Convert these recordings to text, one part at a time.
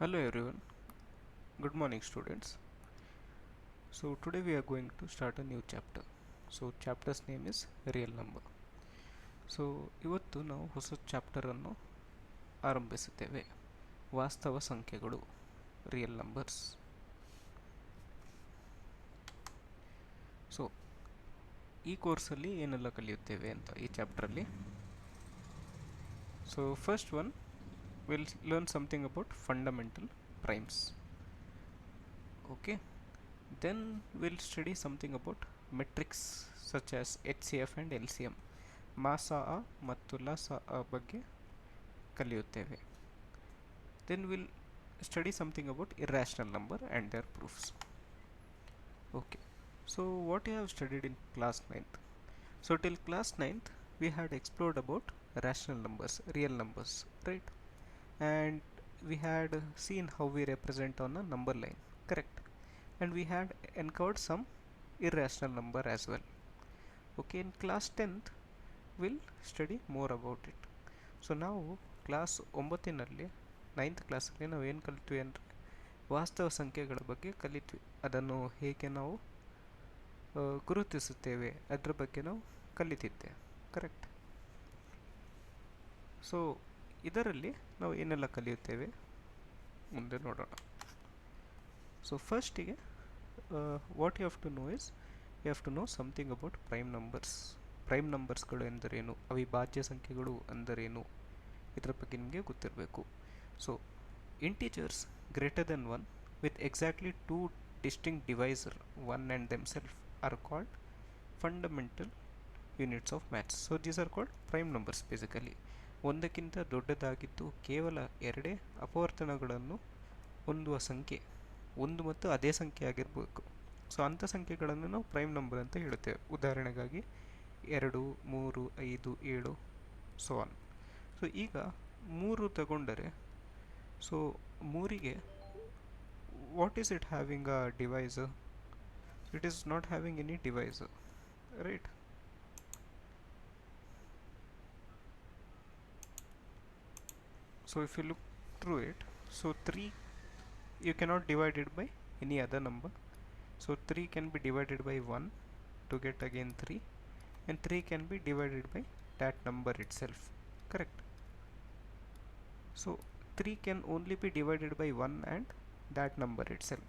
Hello everyone, good morning students. So today we are going to start a new chapter. So chapter's name is real number. So ಇವತ್ತು ನಾವು ಹೊಸ chapter ಅನ್ನು ಆರಂಭಿಸುತ್ತೇವೆ. ವಾಸ್ತವ ಸಂಖ್ಯೆಗಳು, real numbers. So ಈ ಕೋರ್ಸಲ್ಲಿ ಏನೆಲ್ಲ ಕಲಿಯುತ್ತೇವೆ ಅಂತ ಈ ಚಾಪ್ಟರಲ್ಲಿ. So first one will learn something about fundamental primes. Okay, then we'll study something about metrics such as HCF and LCM. ಮಾಸಾಅ ಮತ್ತು ಲಸಾಅ ಬಗ್ಗೆ ಕಲಿಯುತ್ತೇವೆ. Then we'll study something about irrational number and their proofs. Okay, so what you have studied in class 9th? So till class 9th we had explored about rational numbers, real numbers, right? And we had seen how we represent on a number line, correct? And we had encountered some irrational number as well. Okay, in class 10th we'll study more about it. So now class 9ನಲ್ಲಿ 9th ಕ್ಲಾಸಲ್ಲಿ ನಾವು ಏನು ಕಲಿತ್ವಿ ಅಂದರೆ ವಾಸ್ತವ ಸಂಖ್ಯೆಗಳ ಬಗ್ಗೆ ಕಲಿತ್ವಿ. ಅದನ್ನು ಹೇಗೆ ನಾವು ಗುರುತಿಸುತ್ತೇವೆ ಅದರ ಬಗ್ಗೆ ನಾವು ಕಲಿತಿದ್ದೆ, ಕರೆಕ್ಟ್? ಸೊ ಇದರಲ್ಲಿ ನಾವು ಏನೆಲ್ಲ ಕಲಿಯುತ್ತೇವೆ ಮುಂದೆ ನೋಡೋಣ. ಸೊ ಫಸ್ಟಿಗೆ what you have to know is you have to know something about prime numbers. Prime ನಂಬರ್ಸ್ಗಳು ಎಂದರೇನು, ಅವಿಭಾಜ್ಯ ಸಂಖ್ಯೆಗಳು ಅಂದರೇನು, ಇದರ ಬಗ್ಗೆ ನಿಮಗೆ ಗೊತ್ತಿರಬೇಕು. So integers greater then 1 with exactly 2 distinct divisor 1 and themself are called fundamental units of maths. So these are called prime numbers. Basically ಒಂದಕ್ಕಿಂತ ದೊಡ್ಡದಾಗಿದ್ದು ಕೇವಲ ಎರಡೇ ಅಪವರ್ತನಗಳನ್ನು ಹೊಂದುವ ಸಂಖ್ಯೆ ಒಂದು ಮತ್ತು ಅದೇ ಸಂಖ್ಯೆ ಆಗಿರಬೇಕು. ಸೊ ಅಂಥ ಸಂಖ್ಯೆಗಳನ್ನು ನಾವು ಪ್ರೈಮ್ ನಂಬರ್ ಅಂತ ಹೇಳುತ್ತೇವೆ. ಉದಾಹರಣೆಗಾಗಿ 2, 3, 5, 7 ಸೊ ಆನ್. ಸೊ ಈಗ 3 ತಗೊಂಡರೆ, ಸೊ 3ಗೆ what is it having a divisor? It is not having any divisor, right? So if you look through it, so 3 you cannot divide it by any other number. So 3 can be divided by 1 to get again 3, and 3 can be divided by that number itself, correct? So 3 can only be divided by 1 and that number itself.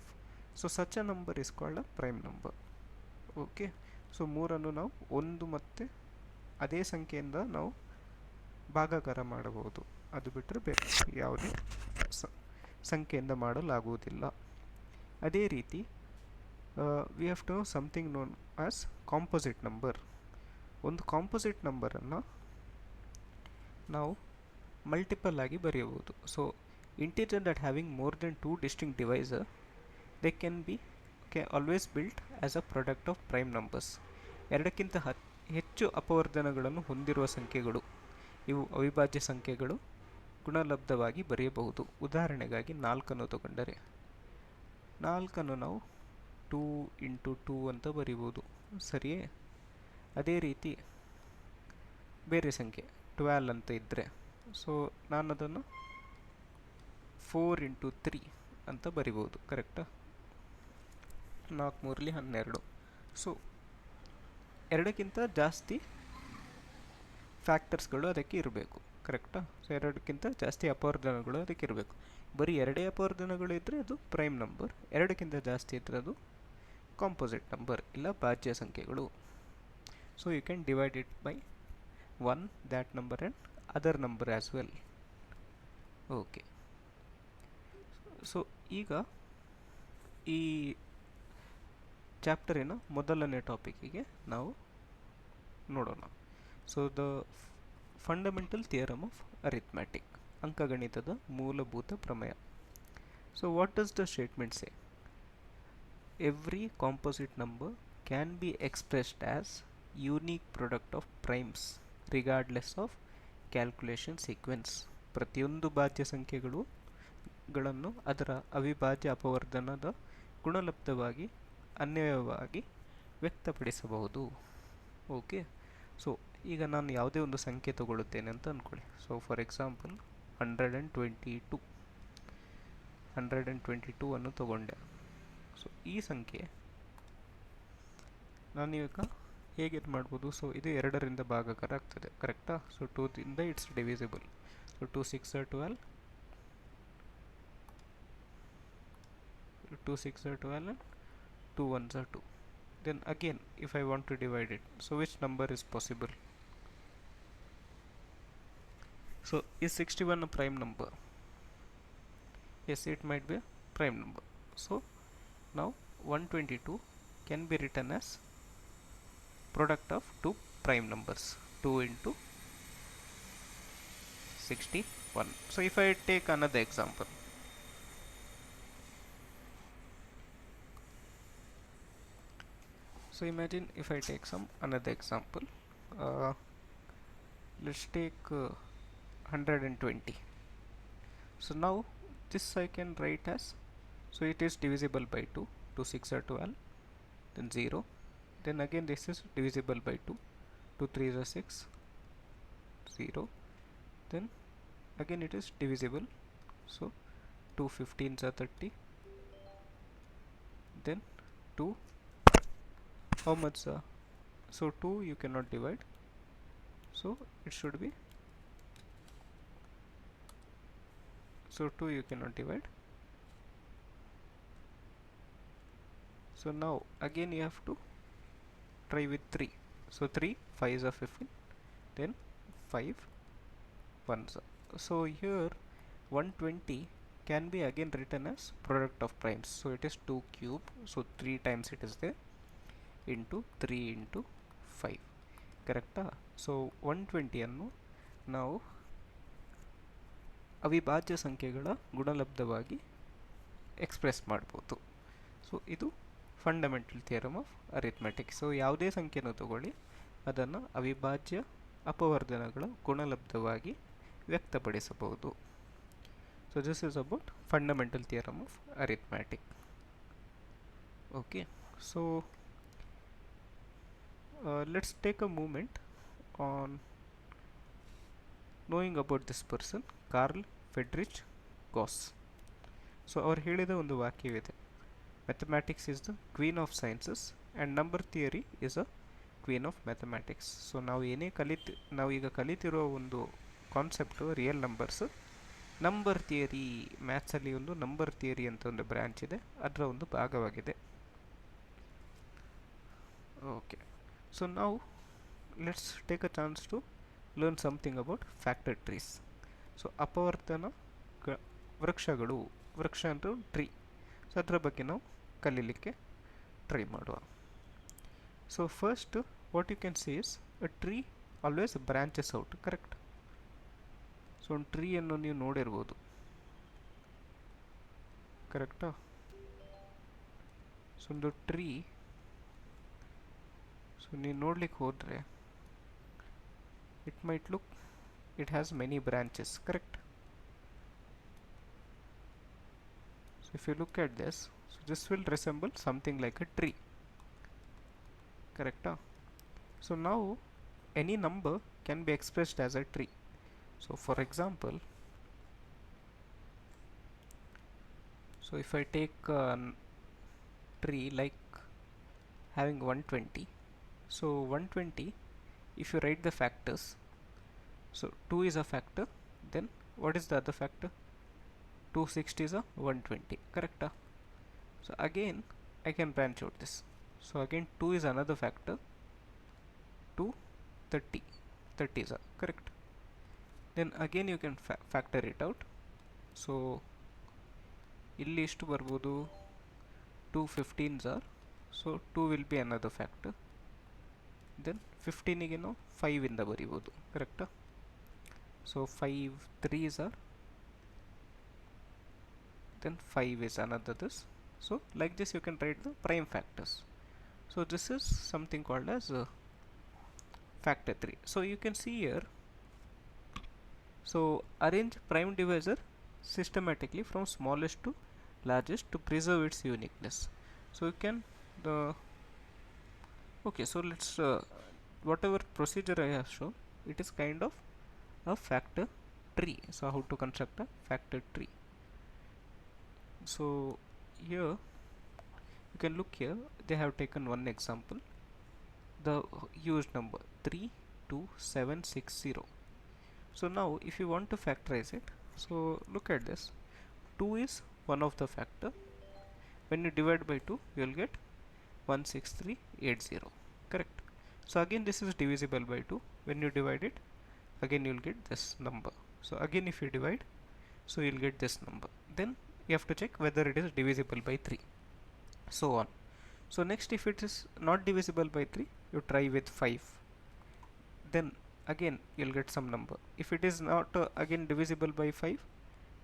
So such a number is called a prime number. Okay, so 3ಅನ್ನು ನಾವು ಒಂದು ಮತ್ತು ಅದೇ ಸಂಖ್ಯೆಯಿಂದ ನಾವು ಭಾಗಾಕಾರ ಮಾಡಬಹುದು. ಅದು ಬಿಟ್ಟರೆ ಬೇರೆ ಯಾವುದೇ ಸಂಖ್ಯೆಯಿಂದ ಮಾಡಲಾಗುವುದಿಲ್ಲ. ಅದೇ ರೀತಿ we have to know something known as composite number. ಒಂದು ಕಾಂಪೋಸಿಟ್ ನಂಬರನ್ನು ನಾವು ಮಲ್ಟಿಪಲ್ ಆಗಿ ಬರೆಯಬಹುದು. So integer that having more than 2 distinct divisor they can always built as a product of prime numbers. ಎರಡಕ್ಕಿಂತ ಹೆಚ್ಚು ಅಪವರ್ಧನಗಳನ್ನು ಹೊಂದಿರುವ ಸಂಖ್ಯೆಗಳು, ಇವು ಅವಿಭಾಜ್ಯ ಸಂಖ್ಯೆಗಳು, ಗುಣಲಬ್ಧವಾಗಿ ಬರೆಯಬಹುದು. ಉದಾಹರಣೆಗಾಗಿ 4ಅನ್ನು ತಗೊಂಡರೆ 4ಅನ್ನು ನಾವು 2 ಇಂಟು 2 ಅಂತ ಬರೀಬೋದು, ಸರಿಯೇ? ಅದೇ ರೀತಿ ಬೇರೆ ಸಂಖ್ಯೆ 12 ಅಂತ ಇದ್ದರೆ, ಸೊ ನಾನು ಅದನ್ನು 4 ಇಂಟು 3 ಅಂತ ಬರಿಬೋದು, ಕರೆಕ್ಟಾ? 4 3 12. ಸೊ ಎರಡಕ್ಕಿಂತ ಜಾಸ್ತಿ ಫ್ಯಾಕ್ಟರ್ಸ್ಗಳು ಅದಕ್ಕೆ ಇರಬೇಕು, ಕರೆಕ್ಟಾ? ಸೊ ಎರಡಕ್ಕಿಂತ ಜಾಸ್ತಿ ಅಪವರ್ಧನಗಳು ಅದಕ್ಕೆ ಇರಬೇಕು. ಬರೀ ಎರಡೇ ಅಪವರ್ಧನಗಳು ಇದ್ದರೆ ಅದು ಪ್ರೈಮ್ ನಂಬರ್, ಎರಡಕ್ಕಿಂತ ಜಾಸ್ತಿ ಇದ್ದರೆ ಅದು ಕಾಂಪೋಸಿಟ್ ನಂಬರ್ ಇಲ್ಲ ಭಾಜ್ಯ ಸಂಖ್ಯೆಗಳು. So you can divide it by 1 that number and other number as well. Okay, so ಈಗ ಈ ಚಾಪ್ಟರಿನ ಮೊದಲನೇ ಟಾಪಿಕ್ಕಿಗೆ ನಾವು ನೋಡೋಣ. So the fundamental theorem of arithmetic, ಅಂಕಗಣಿತದ ಮೂಲಭೂತ ಪ್ರಮೇಯ. So what does the statement say? Every composite number can be expressed as unique product of primes regardless of calculation sequence. ಪ್ರತಿಯೊಂದು ಭಾಜ್ಯ ಸಂಖ್ಯೆಗಳನ್ನು ಅದರ ಅವಿಭಾಜ್ಯ ಅಪವರ್ಧನದ ಗುಣಲಬ್ಧವಾಗಿ ಅನ್ವಯವಾಗಿ ವ್ಯಕ್ತಪಡಿಸಬಹುದು. ಓಕೆ, ಸೊ ಈಗ ನಾನು ಯಾವುದೇ ಒಂದು ಸಂಖ್ಯೆ ತಗೊಳ್ಳುತ್ತೇನೆ ಅಂತ ಅಂದ್ಕೊಳ್ಳಿ. So for example 122. 122 ಅನ್ನು ತಗೊಂಡೆ. ಸೊ ಈ ಸಂಖ್ಯೆ ನಾನೀಗ ಹೇಗೆ ಮಾಡ್ಬೋದು? ಸೊ ಇದು 2ರಿಂದ ಭಾಗಾಕಾರ ಆಗ್ತದೆ, ಕರೆಕ್ಟಾ? ಸೊ 2ದಿಂದ it's divisible. So 2 6 are 12, 2 6 are 12 and 2 1s are 2. Then again if I want to divide it, so which number is possible? So is 61 a prime number? Yes, it might be a prime number. So now 122 can be written as product of two prime numbers, 2 into 61. So if I take another example, so imagine if I take another example, let's take 120. So now this I can write as, so it is divisible by 2, 2 6 are 12, then 0, then again this is divisible by 2, 2 3 are 6, 0, then again it is divisible, so 2 15s are 30, then 2, how much? So 2 you cannot divide, so it should be, so 2 you cannot divide. So now again you have to try with 3. So 3 5s are 15, then 5 1s. So here 120 can be again written as product of primes. So it is 2 cube, so 3 times it is there, into 3 into 5, correcta? So 120 ಅನ್ನು ನಾವು ಅವಿಭಾಜ್ಯ ಸಂಖ್ಯೆಗಳ ಗುಣಲಬ್ಧವಾಗಿ express ಮಾಡ್ಬೋದು. So ಇದು fundamental theorem of arithmetic. So ಯಾವುದೇ ಸಂಖ್ಯೆಯನ್ನು ತಗೊಳ್ಳಿ, ಅದನ್ನು ಅವಿಭಾಜ್ಯ ಅಪವರ್ಧನಗಳ ಗುಣಲಬ್ಧವಾಗಿ ವ್ಯಕ್ತಪಡಿಸಬಹುದು. So this is about fundamental theorem of arithmetic. Okay, so let's take a moment on knowing about this person, Carl Friedrich Gauss. So ಅವ್ರು ಹೇಳಿದ ಒಂದು ವಾಕ್ಯವಿದೆ, mathematics is the queen of sciences and number theory is a queen of mathematics. So ನಾವು ಈಗ ಕಲಿತಿರೋ ಒಂದು concept real numbers. Number theory, ಮ್ಯಾಥ್ಸಲ್ಲಿ ಒಂದು ನಂಬರ್ ಥಿಯರಿ ಅಂತ ಒಂದು ಬ್ರ್ಯಾಂಚ್ ಇದೆ, ಅದರ ಒಂದು ಭಾಗವಾಗಿದೆ. Okay, so now let's take a chance to learn something about factor trees. So ಅಪವರ್ತನ ವೃಕ್ಷಗಳು, ವೃಕ್ಷ ಅಂತ ಟ್ರೀ, ಸೊ ಅದರ ಬಗ್ಗೆ ನಾವು ಕಲೀಲಿಕ್ಕೆ ಟ್ರೈ ಮಾಡುವ. So first what you can see is a tree always branches out, correct? So ಒಂದು ಟ್ರೀಯನ್ನು ನೀವು ನೋಡಿರ್ಬೋದು, ಕರೆಕ್ಟಾ? ಸೊ ಒಂದು ಟ್ರೀ, ಸೊ ನೀವು ನೋಡ್ಲಿಕ್ಕೆ ಹೋದರೆ it might look, it has many branches, correct? So if you look at this, so this will resemble something like a tree, ಕರೆಕ್ಟಾ? ಸೊ ನಾವು any number can be expressed as a tree. So for example, so if I take tree like having 120, so 120, if you write the factors, so 2 is a factor, then what is the other factor? 260 is a 120, correct? So again I can branch out this, so again 2 is another factor, 230, 30 is a, correct? Then again you can factor it out. So ಇಲ್ಲಿ ಎಷ್ಟು ಬರ್ಬೋದು? 2 15s are, so 2 will be another factor, then 15 ಗೆ ನಾವು 5 ಇಂದ ಬರಿಬೋದು, ಕರೆಕ್ಟಾ? So 5 3s are, then 5 is another this. So like this you can write the prime factors. So this is something called as factor 3. So you can see here, so arrange prime divisor systematically from smallest to largest to preserve its uniqueness. So you can okay, so let's whatever procedure I have shown, it is kind of a factor tree. So how to construct a factor tree? So here you can look here, they have taken one example, the used number 32760. So now if you want to factorize it, so look at this, 2 is one of the factor. When you divide by 2 you will get 16380, correct? So again this is divisible by 2. When you divide it, again you will get this number. So again if you divide, so you will get this number. Then you have to check whether it is divisible by 3, so on. So next, if it is not divisible by 3, you try with 5. Then again you'll get some number. If it is not again divisible by 5,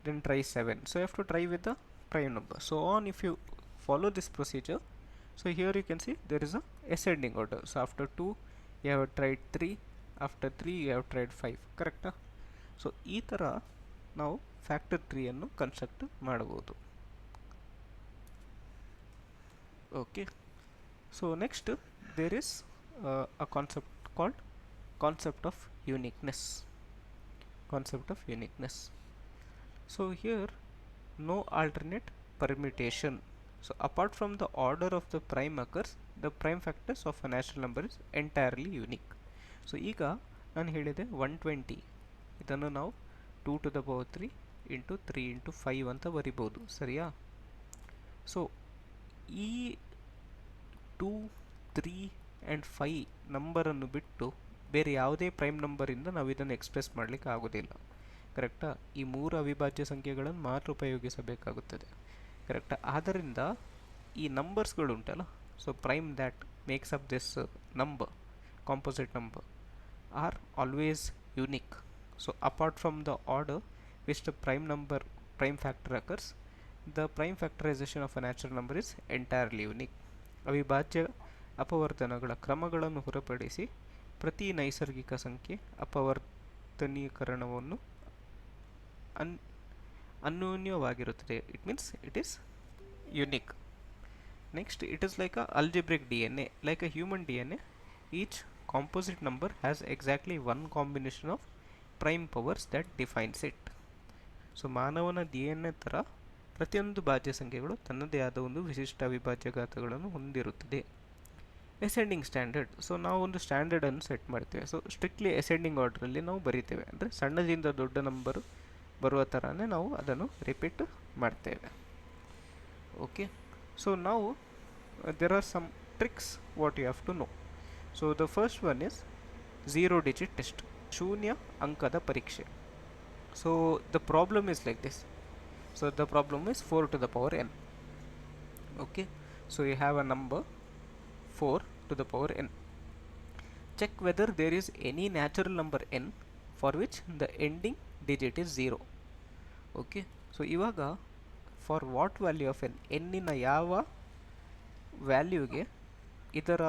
then try 7. So you have to try with the prime number. So on, if you follow this procedure, so here you can see there is a ascending order. So after 2 you have tried 3, after 3 you have tried 5, correct? So ಈ ಥರ ನಾವು factor ಟ್ರೀಯನ್ನು construct ಮಾಡಬಹುದು. Okay, so next there is a concept called concept of uniqueness. So here no alternate permutation. So apart from the order of the prime occurs, the prime factors of a natural number is entirely unique. So ಈಗ ನಾನು ಹೇಳಿದೆ 120, ಇದನ್ನು ನಾವು 2 to the power 3 into 3 into 5 ಅಂತ ಬರಿಬೋದು, ಸರಿಯಾ? So ಈ 2, 3 and 5 ನಂಬರನ್ನು ಬಿಟ್ಟು ಬೇರೆ ಯಾವುದೇ ಪ್ರೈಮ್ ನಂಬರಿಂದ ನಾವು ಇದನ್ನು ಎಕ್ಸ್ಪ್ರೆಸ್ ಮಾಡಲಿಕ್ಕೆ ಆಗೋದಿಲ್ಲ, ಕರೆಕ್ಟಾ? ಈ 3 ಅವಿಭಾಜ್ಯ ಸಂಖ್ಯೆಗಳನ್ನು ಮಾತ್ರ ಉಪಯೋಗಿಸಬೇಕಾಗುತ್ತದೆ, ಕರೆಕ್ಟಾ? ಆದ್ದರಿಂದ ಈ ನಂಬರ್ಸ್ಗಳು ಉಂಟಲ್ಲ, so prime that makes up this number, composite number, are always unique. So apart from the order which the prime factor occurs, the prime factorization of a natural number is entirely unique. ಅವಿಭಾಜ್ಯ ಅಪವರ್ತನಗಳ ಕ್ರಮಗಳನ್ನು ಹೊರತುಪಡಿಸಿ ಪ್ರತಿ ನೈಸರ್ಗಿಕ ಸಂಖ್ಯೆ ಅಪವರ್ತನೀಕರಣವನ್ನು ಅನ್ಯೋನ್ಯವಾಗಿರುತ್ತದೆ. It means it is unique. Next, it is like a algebraic DNA. Like a human DNA, each composite number has exactly one combination of prime powers that defines it. So ಮಾನವನ DNA ಥರ ಪ್ರತಿಯೊಂದು ಭಾಜ್ಯ ಸಂಖ್ಯೆಗಳು ತನ್ನದೇ ಆದ ಒಂದು ವಿಶಿಷ್ಟ ಅವಿಭಾಜ್ಯ ಘಾತಗಳನ್ನು ಹೊಂದಿರುತ್ತದೆ. Ascending standard. ಸೊ ನಾವು ಒಂದು ಸ್ಟ್ಯಾಂಡರ್ಡನ್ನು ಸೆಟ್ ಮಾಡ್ತೇವೆ. ಸೊ ಸ್ಟ್ರಿಕ್ಟ್ಲಿ ಅಸೆಂಡಿಂಗ್ ಆರ್ಡ್ರಲ್ಲಿ ನಾವು ಬರಿತೇವೆ, ಅಂದರೆ ಸಣ್ಣದಿಂದ ದೊಡ್ಡ ನಂಬರು ಬರುವ ಥರನೇ ನಾವು ಅದನ್ನು ರಿಪೀಟ್ ಮಾಡ್ತೇವೆ. ಓಕೆ, ಸೊ ನಾವು there are some tricks what you have to know. So the first one is 0 digit test, ಶೂನ್ಯ ಅಂಕದ ಪರೀಕ್ಷೆ. So the problem is like this. So the problem is 4 to the power n. Okay, so you have a number 4 to the power n. Check whether there is any natural number n for which the ending digit is 0. Okay, so ಇವಾಗ for what value of n, n ಯಾವ ವ್ಯಾಲ್ಯೂಗೆ ಇದರ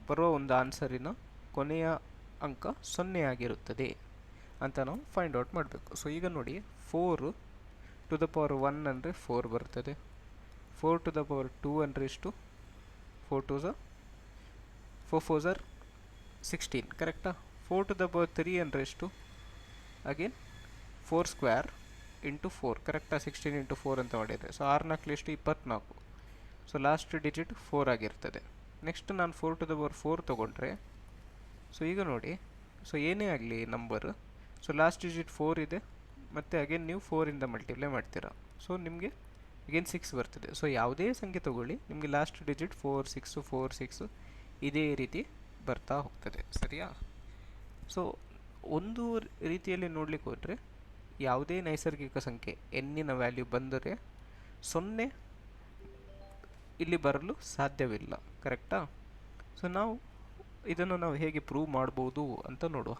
ಬರೋ ಒಂದು ಆನ್ಸರಿನ ಕೊನೆಯ ಅಂಕ 0 ಆಗಿರುತ್ತದೆ ಅಂತ ನಾವು ಫೈಂಡ್ ಔಟ್ ಮಾಡಬೇಕು. ಸೊ ಈಗ ನೋಡಿ, 4 ಟು ದ ಪವರ್ 1 ಅಂದರೆ 4 ಬರ್ತದೆ. 4 ಟು ದ ಪವರ್ 2 ಅಂದರೆ ಎಷ್ಟು? 4 2s are 4 4s are 16, ಕರೆಕ್ಟಾ? 4 ಟು ದ ಪವರ್ 3 ಅಂದರೆ ಎಷ್ಟು? ಅಗೇನ್ 4 ಸ್ಕ್ವೇರ್ ಇಂಟು 4, ಕರೆಕ್ಟಾ? 16 ಇಂಟು 4 ಅಂತ ಮಾಡಿದರೆ, ಸೊ 6 4 ಎಷ್ಟು? 24. ಸೊ ಲಾಸ್ಟ್ ಡಿಜಿಟ್ 4 ಆಗಿರ್ತದೆ. ನೆಕ್ಸ್ಟ್ ನಾನು 4 ಟು ದ ಪವರ್ 4 ತೊಗೊಂಡ್ರೆ, ಸೊ ಈಗ ನೋಡಿ, ಸೊ ಏನೇ ಆಗಲಿ ನಂಬರ್, ಸೊ ಲಾಸ್ಟ್ ಡಿಜಿಟ್ 4 ಇದೆ, ಮತ್ತು ಅಗೇನ್ ನೀವು 4ಇಂದ ಮಲ್ಟಿಪ್ಲೈ ಮಾಡ್ತೀರಾ, ಸೊ ನಿಮಗೆ ಅಗೇನ್ 6 ಬರ್ತದೆ. ಸೊ ಯಾವುದೇ ಸಂಖ್ಯೆ ತೊಗೊಳ್ಳಿ, ನಿಮಗೆ ಲಾಸ್ಟ್ ಡಿಜಿಟ್ 4 6 4 6 ಇದೇ ರೀತಿ ಬರ್ತಾ ಹೋಗ್ತದೆ, ಸರಿಯಾ? ಸೊ ಒಂದು ರೀತಿಯಲ್ಲಿ ನೋಡಲಿಕ್ಕೆ ಹೋದರೆ, ಯಾವುದೇ ನೈಸರ್ಗಿಕ ಸಂಖ್ಯೆ ಎನ್ನಿನ ವ್ಯಾಲ್ಯೂ ಬಂದರೆ 0 ಇಲ್ಲಿ ಬರಲು ಸಾಧ್ಯವಿಲ್ಲ, ಕರೆಕ್ಟಾ? ಸೊ ಇದನ್ನು ನಾವು ಹೇಗೆ ಪ್ರೂವ್ ಮಾಡ್ಬೋದು ಅಂತ ನೋಡುವ.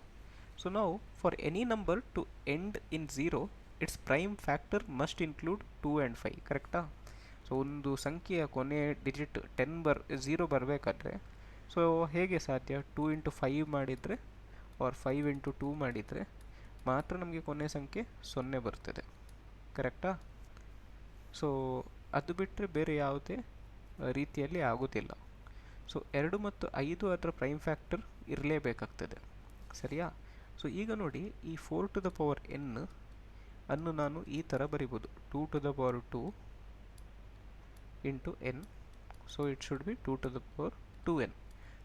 ಸೊ ನಾವು for any number two end in 0, it's prime factor must include 2 and 5, ಕರೆಕ್ಟಾ? ಸೊ ಒಂದು ಸಂಖ್ಯೆಯ ಕೊನೆಯ ಡಿಜಿಟ್ 0 ಬರಬೇಕಾದ್ರೆ, ಸೊ ಹೇಗೆ ಸಾಧ್ಯ? 2 ಇಂಟು 5 ಮಾಡಿದರೆ ಆರ್ 5 ಇಂಟು 2 ಮಾಡಿದರೆ ಮಾತ್ರ ನಮಗೆ ಕೊನೆಯ ಸಂಖ್ಯೆ 0 ಬರ್ತದೆ, ಕರೆಕ್ಟಾ? ಸೊ ಅದು ಬಿಟ್ಟರೆ ಬೇರೆ ಯಾವುದೇ ರೀತಿಯಲ್ಲಿ ಆಗೋದಿಲ್ಲ. ಸೊ 2 ಮತ್ತು 5 ಅದರ ಪ್ರೈಮ್ ಫ್ಯಾಕ್ಟರ್ ಇರಲೇಬೇಕಾಗ್ತದೆ, ಸರಿಯಾ? ಸೊ ಈಗ ನೋಡಿ, ಈ 4 ಟು ದ ಪವರ್ n ಅನ್ನು ನಾನು ಈ ಥರ ಬರಿಬೋದು. 2 to the power 2 into n. So it should be 2 to the power 2n.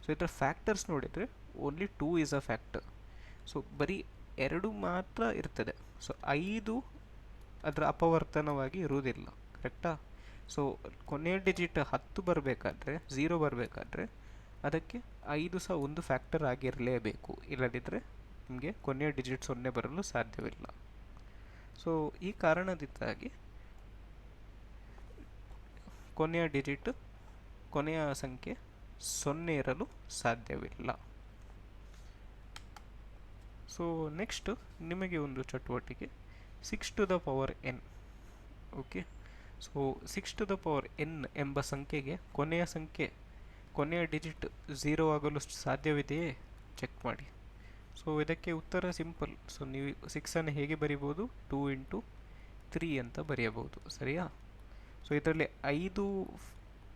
So ಇದರ ಫ್ಯಾಕ್ಟರ್ಸ್ ನೋಡಿದರೆ only 2 is a factor. So ಬರೀ 2 ಮಾತ್ರ ಇರ್ತದೆ. ಸೊ 5 ಅದರ ಅಪವರ್ತನವಾಗಿ ಇರುವುದಿಲ್ಲ, ಕರೆಕ್ಟಾ? ಸೊ ಕೊನೆಯ ಡಿಜಿಟ್ 10 ಬರಬೇಕಾದ್ರೆ, 0 ಬರಬೇಕಾದ್ರೆ ಅದಕ್ಕೆ 5 ಸಹ ಒಂದು ಫ್ಯಾಕ್ಟರ್ ಆಗಿರಲೇಬೇಕು, ಇಲ್ಲದಿದ್ದರೆ ನಿಮಗೆ ಕೊನೆಯ ಡಿಜಿಟ್ 0 ಬರಲು ಸಾಧ್ಯವಿಲ್ಲ. ಸೊ ಈ ಕಾರಣದಿಂದಾಗಿ ಕೊನೆಯ ಸಂಖ್ಯೆ 0 ಇರಲು ಸಾಧ್ಯವಿಲ್ಲ. ಸೊ ನೆಕ್ಸ್ಟ್ ನಿಮಗೆ ಒಂದು ಚಟುವಟಿಕೆ 6 to the power n. Okay, so 6 to the power n ಎಂಬ ಸಂಖ್ಯೆಗೆ ಕೊನೆಯ ಡಿಜಿಟ್ 0 ಆಗಲು ಸಾಧ್ಯವಿದೆಯೇ ಚೆಕ್ ಮಾಡಿ. ಸೊ ಇದಕ್ಕೆ ಉತ್ತರ ಸಿಂಪಲ್. ಸೊ ನೀವು 6ಅನ್ನು ಹೇಗೆ ಬರೀಬೋದು? 2 into 3 ಅಂತ ಬರೆಯಬಹುದು, ಸರಿಯಾ? ಸೊ ಇದರಲ್ಲಿ 5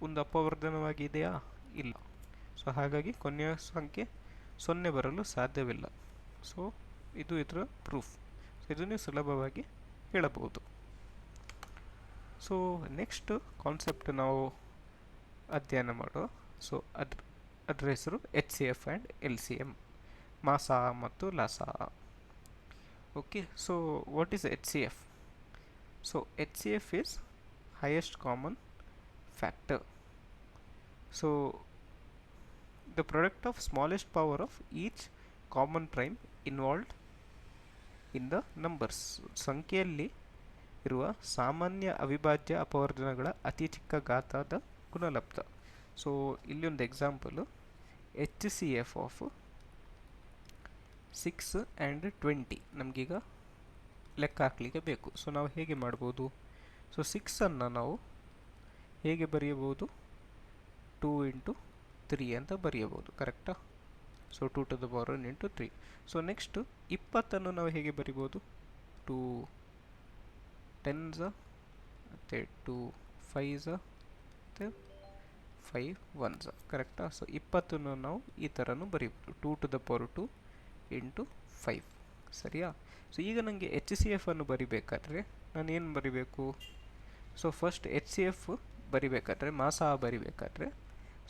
ಒಂದು ಅಪವರ್ಧನವಾಗಿದೆಯಾ? ಇಲ್ಲ. ಸೊ ಹಾಗಾಗಿ ಕೊನೆಯ ಸಂಖ್ಯೆ 0 ಬರಲು ಸಾಧ್ಯವಿಲ್ಲ. ಸೊ ಇದು ಇದರ ಪ್ರೂಫ್. ಸೊ ಇದು ನೀವು ಸುಲಭವಾಗಿ ಹೇಳಬಹುದು. ಸೊ ನೆಕ್ಸ್ಟ್ ಕಾನ್ಸೆಪ್ಟ್ ನಾವು ಅಧ್ಯಯನ ಮಾಡುವ. ಸೊ ಅದರ ಹೆಸರು HCF ಆ್ಯಂಡ್ LCM, ಮಾಸಾ ಮತ್ತು Lassa. Okay, so what is HCF? So HCF is highest common factor. So the product of smallest power of each common prime involved in the numbers. ಸಂಖ್ಯೆಯಲ್ಲಿ ಇರುವ ಸಾಮಾನ್ಯ ಅವಿಭಾಜ್ಯ ಅಪವರ್ಧನಗಳ ಅತಿ ಚಿಕ್ಕ ಘಾತದ ಗುಣಲಬ್ಧ. ಸೊ ಇಲ್ಲಿ ಒಂದು ಎಕ್ಸಾಂಪಲು, HCF ಆಫ್ 6 ಆ್ಯಂಡ್ 20 ನಮಗೀಗ ಲೆಕ್ಕ ಹಾಕಲಿಕ್ಕೆ ಬೇಕು. ಸೊ ನಾವು ಹೇಗೆ ಮಾಡ್ಬೋದು? ಸೊ 6ಅನ್ನು ನಾವು ಹೇಗೆ ಬರೆಯಬಹುದು? 2 into 3 ಅಂತ ಬರೆಯಬಹುದು, ಕರೆಕ್ಟಾ? So 2 to the power n into 3. So next 20ಅನ್ನು ನಾವು ಹೇಗೆ ಬರಿಬೋದು? 2 10s ಮತ್ತು 2 5s ಮತ್ತು 5 1s, ಕರೆಕ್ಟಾ? ಸೊ 20ಅನ್ನು ನಾವು ಈ ಥರನೂ ಬರೀಬೋದು, 2 to the power 2 into 5, ಸರಿಯಾ? ಸೊ ಈಗ ನನಗೆ HCF ಅನ್ನು ಬರಿಬೇಕಾದ್ರೆ ನಾನು ಏನು ಬರಿಬೇಕು? ಸೊ ಫಸ್ಟ್ HCF ಬರಿಬೇಕಾದ್ರೆ, ಮಾಸಾ ಬರಿಬೇಕಾದ್ರೆ,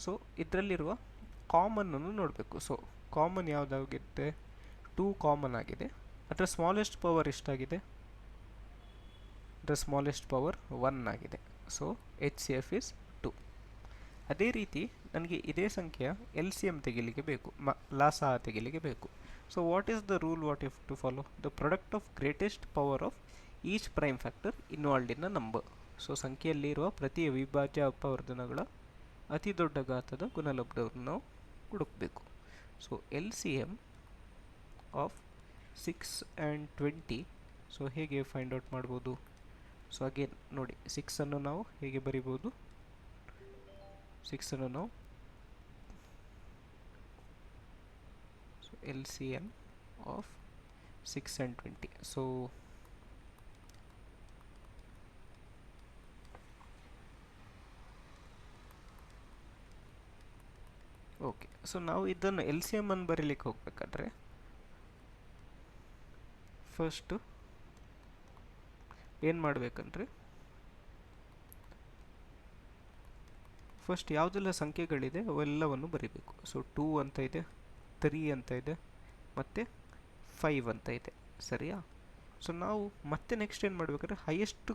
ಸೊ ಇದರಲ್ಲಿರುವ ಕಾಮನನ್ನು ನೋಡಬೇಕು. So common ಯಾವುದಾಗಿದೆ? 2 ಕಾಮನ್ ಆಗಿದೆ. ಅದರ ಸ್ಮಾಲೆಸ್ಟ್ ಪವರ್ ಎಷ್ಟಾಗಿದೆ? ಅದರ ಸ್ಮಾಲೆಸ್ಟ್ ಪವರ್ 1 ಆಗಿದೆ. So HCF is 2. ಅದೇ ರೀತಿ ನನಗೆ ಇದೇ ಸಂಖ್ಯೆಯ LCM ತೆಗಿಲಿಕ್ಕೆ ಬೇಕು, ಲಾಸಾ ತೆಗಿಲಿಕ್ಕೆ ಬೇಕು. So what is the rule what you have to follow? The product of greatest power of each prime factor involved in a number. So ಸಂಖ್ಯೆಯಲ್ಲಿರುವ ಪ್ರತಿ ಅವಿಭಾಜ್ಯ ಅಪವರ್ಧನಗಳ ಅತಿ ದೊಡ್ಡ ಘಾತದ ಗುಣಲಬ್ಧವನ್ನು ನಾವು ಹುಡುಕಬೇಕು. So LCM of 6 and 20, so ಹೇಗೆ ಫೈಂಡ್ ಔಟ್ ಮಾಡ್ಬೋದು? ಸೊ ಅಗೇನ್ ನೋಡಿ, 6ಅನ್ನು ನಾವು ಹೇಗೆ ಬರಿಬೋದು? 6ಅನ್ನು ನಾವು LCM of 6 and 20. So okay, so ನಾವು ಇದನ್ನು LCM ಅನ್ನು ಬರೀಲಿಕ್ಕೆ ಹೋಗಬೇಕಾದ್ರೆ ಫಸ್ಟು ಏನು ಮಾಡಬೇಕಂದ್ರೆ, ಫಸ್ಟ್ ಯಾವುದೆಲ್ಲ ಸಂಖ್ಯೆಗಳಿದೆ ಅವೆಲ್ಲವನ್ನು ಬರೀಬೇಕು. ಸೊ 2 ಅಂತ ಇದೆ, 3 ಅಂತ ಇದೆ, ಮತ್ತು 5 ಅಂತ ಇದೆ, ಸರಿಯಾ? ಸೊ ನಾವು ಮತ್ತೆ ನೆಕ್ಸ್ಟ್ ಏನು ಮಾಡಬೇಕಾದ್ರೆ ಹೈಯೆಸ್ಟ್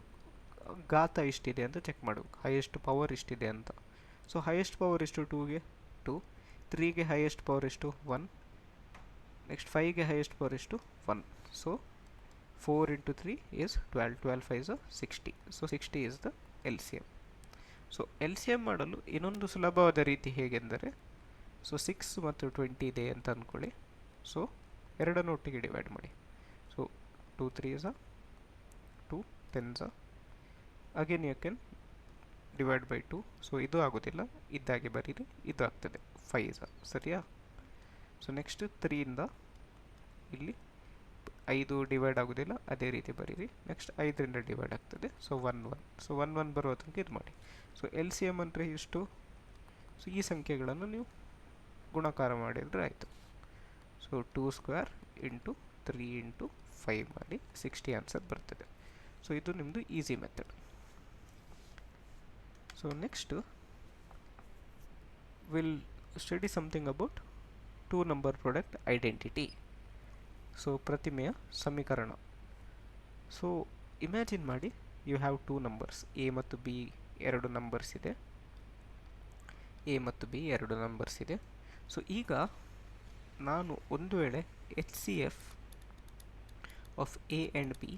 ಘಾತ ಎಷ್ಟಿದೆ ಅಂತ ಚೆಕ್ ಮಾಡಬೇಕು, ಹೈಯೆಸ್ಟ್ ಪವರ್ ಎಷ್ಟಿದೆ ಅಂತ. ಸೊ ಹೈಯೆಸ್ಟ್ ಪವರ್ ಎಷ್ಟು? 2ಗೆ 2, 3ಗೆ ಹೈಯೆಸ್ಟ್ ಪವರ್ ಎಷ್ಟು? 1, ನೆಕ್ಸ್ಟ್ 5ಗೆ ಹೈಯೆಸ್ಟ್ ಪವರ್ ಎಷ್ಟು? 1. So 4 into 3 is 12, 12 5 is 60. So 60 is the LCM. So LCM ಮಾಡಲು ಇನ್ನೊಂದು ಸುಲಭವಾದ ರೀತಿ ಹೇಗೆಂದರೆ, ಸೊ 6 ಮತ್ತು 20 ಇದೆ ಅಂತ ಅಂದ್ಕೊಳ್ಳಿ. ಸೊ ಎರಡನ್ನು ಒಟ್ಟಿಗೆ ಡಿವೈಡ್ ಮಾಡಿ. So 2 3s 2 10s, again you can divide by 2. So ಇದು ಆಗೋದಿಲ್ಲ, ಇದ್ದಾಗೆ ಬರೀರಿ, ಇದು ಆಗ್ತದೆ 5s, ಸರಿಯಾ? ಸೊ ನೆಕ್ಸ್ಟ್ 3ಇಂದ ಇಲ್ಲಿ 5 ಡಿವೈಡ್ ಆಗೋದಿಲ್ಲ, ಅದೇ ರೀತಿ ಬರೀರಿ. ನೆಕ್ಸ್ಟ್ 5ರಿಂದ ಡಿವೈಡ್ ಆಗ್ತದೆ. ಸೊ 1 1. ಸೊ 1 1 ಬರೋ ತನಕ ಇದು ಮಾಡಿ. ಸೊ LCM ಅಂದರೆ ಎಷ್ಟು? ಸೊ ಈ ಸಂಖ್ಯೆಗಳನ್ನು ನೀವು ಗುಣಾಕಾರ ಮಾಡಿದರೆ ಆಯಿತು. ಸೊ 2 ಸ್ಕ್ವೇರ್ ಇಂಟು 3 ಇಂಟು 5 ಮಾಡಿ 60 ಆನ್ಸರ್ ಬರ್ತದೆ. ಸೊ ಇದು ನಿಮ್ಮದು easy method. So next we'll study something about two number product identity. So ಪ್ರತಿಮೆಯ ಸಮೀಕರಣ. ಸೊ ಇಮ್ಯಾಜಿನ್ ಮಾಡಿ, you have two numbers, A ಮತ್ತು ಬಿ ಎರಡು ನಂಬರ್ಸ್ ಇದೆ. ಸೊ ಈಗ ನಾನು ಒಂದು ವೇಳೆ H C F of A and B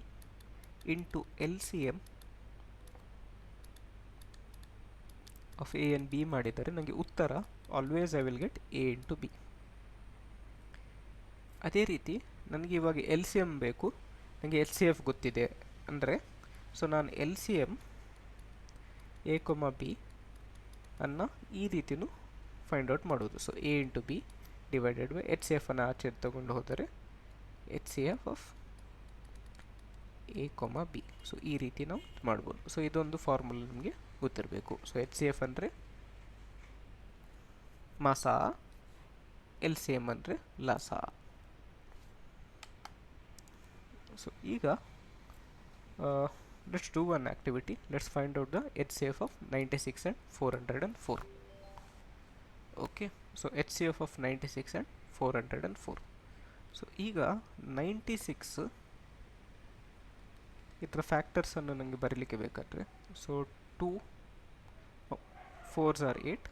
into L C M of A and B ಮಾಡಿದರೆ ನನಗೆ ಉತ್ತರ always I will get A into B. ಅದೇ ರೀತಿ ನನಗೆ ಇವಾಗ ಎಲ್ ಸಿ ಎಮ್ ಬೇಕು, ನನಗೆ ಎಚ್ ಸಿ ಎಫ್ ಗೊತ್ತಿದೆ ಅಂದರೆ, ಸೊ ನಾನು L C M A comma B ಅನ್ನು ಈ ರೀತಿಯೂ ಫೈಂಡ್ ಔಟ್ ಮಾಡೋದು. So A into B divided by H C ಎಫನ್ನು ಆಚೆ ತಗೊಂಡು ಹೋದರೆ H C F of A comma B. So ಈ ರೀತಿ ನಾವು ಮಾಡ್ಬೋದು. ಸೊ ಇದೊಂದು ಫಾರ್ಮುಲಾ ನಮಗೆ ಗೊತ್ತಿರಬೇಕು. ಸೊ ಎಚ್ ಸಿ ಎಫ್ ಅಂದರೆ ಮಾಸ, ಎಲ್ ಸಿ ಎಮ್ ಅಂದರೆ ಲಾಸ. ಸೊ ಈಗ let's do one activity. Let's find out the HCF of 96 and 404. Okay, so HCF of 96 and 404. So ಈಗ 96 ಇದರ ಫ್ಯಾಕ್ಟರ್ಸನ್ನು ನನಗೆ ಬರೀಲಿಕ್ಕೆ ಬೇಕಾದರೆ, so 2 4s are 8,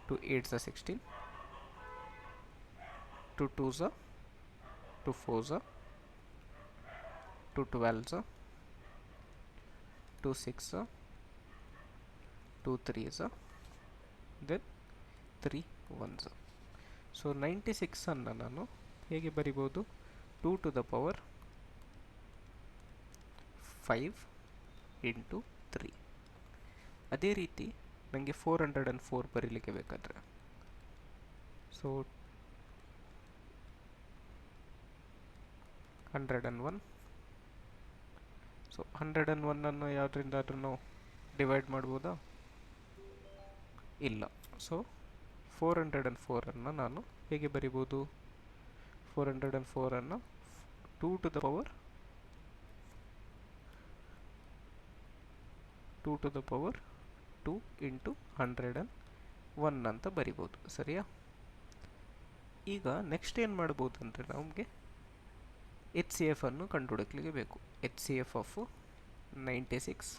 2 8s are 16, 2 2s are 2 4s are 2 12s are 2 6 2 3s then 3 1s. So 96 ಅನ್ನು ನಾನು ಹೇಗೆ ಬರಿಬೋದು? 2 to the power 5 into 3. ಅದೇ ರೀತಿ ನನಗೆ 404 ಬರೀಲಿಕ್ಕೆ ಬೇಕಾದರೆ, ಸೊ 101. ಸೊ 101 ಅನ್ನು ಯಾವುದರಿಂದಾದ್ರೂ ನಾವು ಡಿವೈಡ್ ಮಾಡ್ಬೋದಾ? ಇಲ್ಲ. ಸೊ 404 ಅನ್ನು ನಾನು ಹೇಗೆ ಬರಿಬೋದು? 404 ಅನ್ನು 2 to the power 2 ಇಂಟು 101 ಅಂತ ಬರಿಬೋದು. ಸರಿಯಾ? ಈಗ ನೆಕ್ಸ್ಟ್ ಏನು ಮಾಡ್ಬೋದು ಅಂದರೆ, ನಮಗೆ ಎಚ್ ಸಿ ಎಫ್ ಅನ್ನು ಕಂಡುಹುಡುಕಲಿಕ್ಕೆ ಬೇಕು. H C F of 96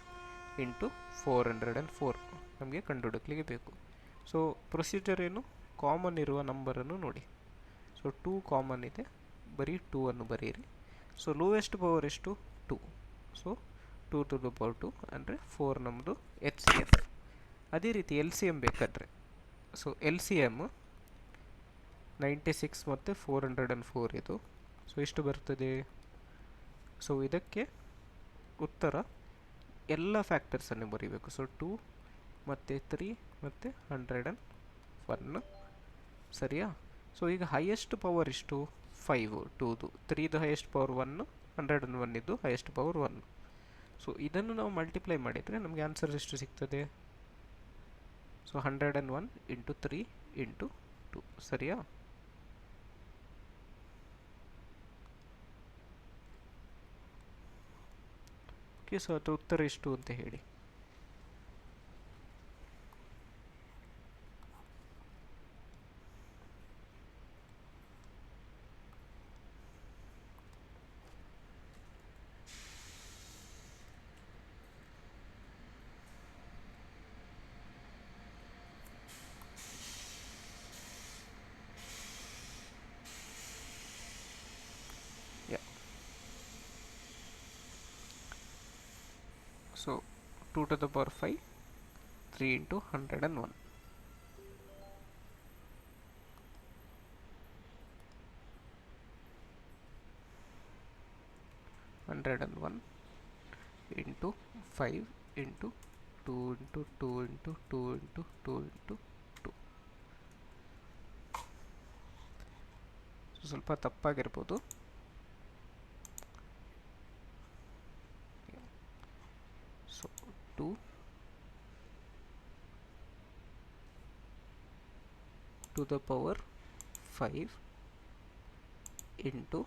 into 404 ನಮಗೆ ಕಂಡುಹುಡುಕಲಿಕ್ಕೆ ಬೇಕು. ಸೊ ಪ್ರೊಸೀಜರ್ ಏನು? ಕಾಮನ್ ಇರುವ ನಂಬರನ್ನು ನೋಡಿ. ಸೊ 2 ಕಾಮನ್ ಇದೆ, ಬರೀ 2 ಅನ್ನು ಬರೀರಿ. ಸೊ ಲೋಯೆಸ್ಟ್ ಪವರ್ ಎಷ್ಟು? 2. ಸೊ 2 to the power 2 ಅಂದರೆ 4 ನಮ್ಮದು ಎಚ್ ಸಿ ಎಫ್. ಅದೇ ರೀತಿ ಎಲ್ ಸಿ ಎಮ್ ಬೇಕಾದರೆ, ಸೊ ಎಲ್ ಸಿ ಎಮ್ 96 ಮತ್ತು 404 ಇದು. ಸೊ ಎಷ್ಟು ಬರ್ತದೆ? ಸೊ ಇದಕ್ಕೆ ಉತ್ತರ ಎಲ್ಲ ಫ್ಯಾಕ್ಟರ್ಸನ್ನು ಬರೀಬೇಕು. ಸೊ 2 ಮತ್ತು 3 ಮತ್ತು 101. ಸರಿಯಾ? ಸೊ ಈಗ ಹೈಯೆಸ್ಟ್ ಪವರ್ ಎಷ್ಟು? 5 2ದು, 3ದು ಹೈಯೆಸ್ಟ್ ಪವರ್ 1, 101 ಇದ್ದು ಹೈಯೆಸ್ಟ್ ಪವರ್ 1. ಸೊ ಇದನ್ನು ನಾವು ಮಲ್ಟಿಪ್ಲೈ ಮಾಡಿದರೆ ನಮಗೆ ಆನ್ಸರ್ ಎಷ್ಟು ಸಿಗ್ತದೆ? So 101 into 3 into 2. ಸರಿಯಾ? ಓಕೆ, ಸೊ ಅದರ ಉತ್ತರ ಎಷ್ಟು ಅಂತ ಹೇಳಿ. So 2 to the power 5, 3 into 101. 101 into 5 into 2 into 2 into 2 into 2 into 2. So ಸ್ವಲ್ಪ ತಪ್ಪಾಗಿರ್ಬೋದು. So 2 to the power 5 into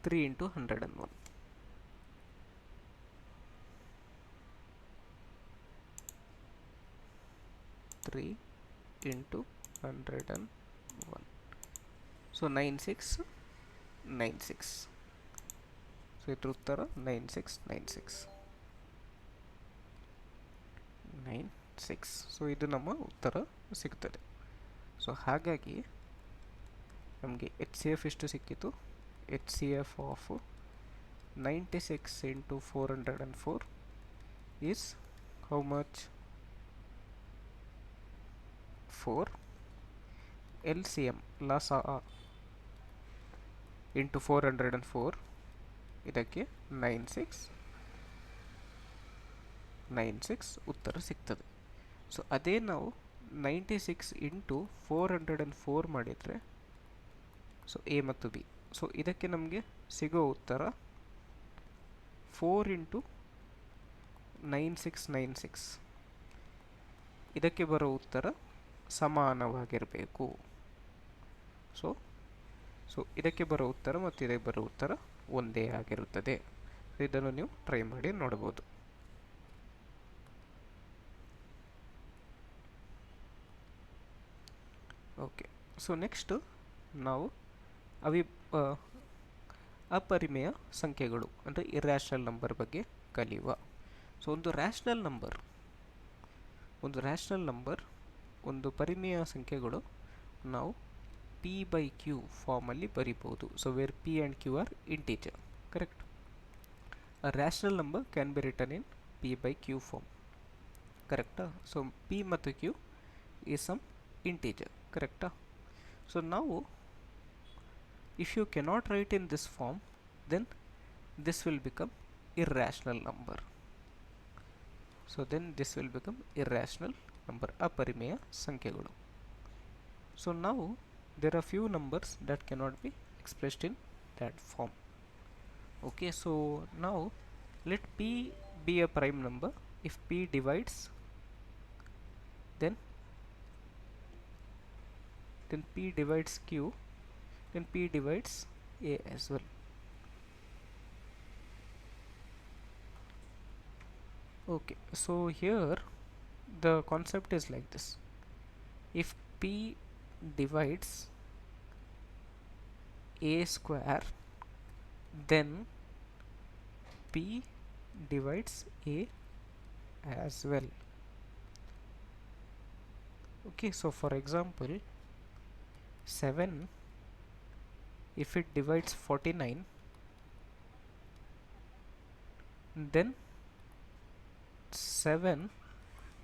3 into 101. 3 into 101. So 9696. So ಇದ್ರ ಉತ್ತರ 9696. ಸೊ ಇದು ನಮ್ಮ ಉತ್ತರ ಸಿಗ್ತದೆ. ಸೊ ಹಾಗಾಗಿ ನಮಗೆ ಎಚ್ ಸಿ ಎಫ್ ಎಷ್ಟು ಸಿಕ್ಕಿತು? H C F of 96 into 404 is how much? 4 LCM lasa into 404 ಇದಕ್ಕೆ 9696 ಉತ್ತರ ಸಿಗ್ತದೆ. ಸೊ ಅದೇ ನಾವು 96 ಇಂಟು 404 ಮಾಡಿದರೆ, ಸೊ ಎ ಮತ್ತು ಬಿ, ಸೊ ಇದಕ್ಕೆ ನಮಗೆ ಸಿಗೋ ಉತ್ತರ 4 ಇಂಟು 9696. ಇದಕ್ಕೆ ಬರೋ ಉತ್ತರ ಸಮಾನವಾಗಿರಬೇಕು. ಸೊ ಇದಕ್ಕೆ ಬರೋ ಉತ್ತರ ಮತ್ತು ಇದಕ್ಕೆ ಬರೋ ಉತ್ತರ ಒಂದೇ ಆಗಿರುತ್ತದೆ. ಇದನ್ನು ನೀವು ಟ್ರೈ ಮಾಡಿ ನೋಡ್ಬೋದು. ಓಕೆ, ಸೊ ನೆಕ್ಸ್ಟ್ ನಾವು ಅಪರಿಮೇಯ ಸಂಖ್ಯೆಗಳು ಅಂದರೆ ಇರ್ಯಾಷನಲ್ ನಂಬರ್ ಬಗ್ಗೆ ಕಲಿಯುವ. ಸೊ ಒಂದು ರ್ಯಾಷನಲ್ ನಂಬರ್ ಒಂದು ಪರಿಮೇಯ ಸಂಖ್ಯೆಗಳು ನಾವು ಪಿ ಬೈ ಕ್ಯೂ ಫಾರ್ಮಲ್ಲಿ ಬರಿಬೋದು. So where P and Q are integer, correct. A rational number can be written in P by Q form, ಕರೆಕ್ಟಾ? ಸೊ ಪಿ ಮತ್ತು ಕ್ಯೂ ಈಸ್ ಸಮ್ ಇಂಟೀಜರ್, ಕರೆಕ್ಟಾ? So ನಾವು if you cannot write in this form, then this will become irrational number. So then this will become irrational number, ಅಪರಿಮೇಯ ಸಂಖ್ಯೆಗಳು. So now there are few numbers that cannot be expressed in that form. Okay, so now let p be a prime number. If p divides, then p divides q, then p divides a as well. Okay, so here the concept is like this. If p divides a square, then p divides a as well. Okay, so for example 7, if it divides 49, then 7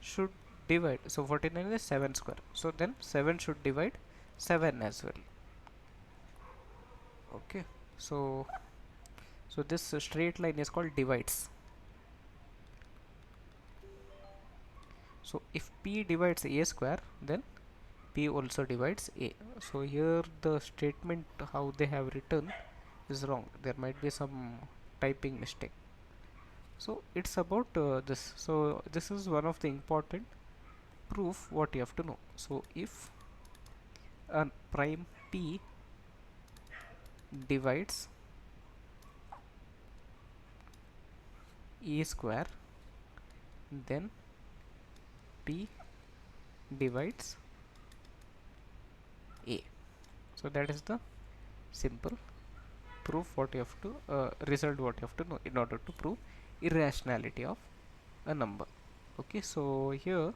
should divide, so 49 is 7 square, so then 7 should divide 7 as well. Okay, so this straight line is called divides. So if p divides a square, then p also divides a. So here the statement how they have written is wrong. There might be some typing mistake. So it's about this. So this is one of the important proof what you have to know. So if a prime p divides a square, then p divides a. So that is the simple proof what you have to result what you have to know in order to prove irrationality of a number. Okay, so here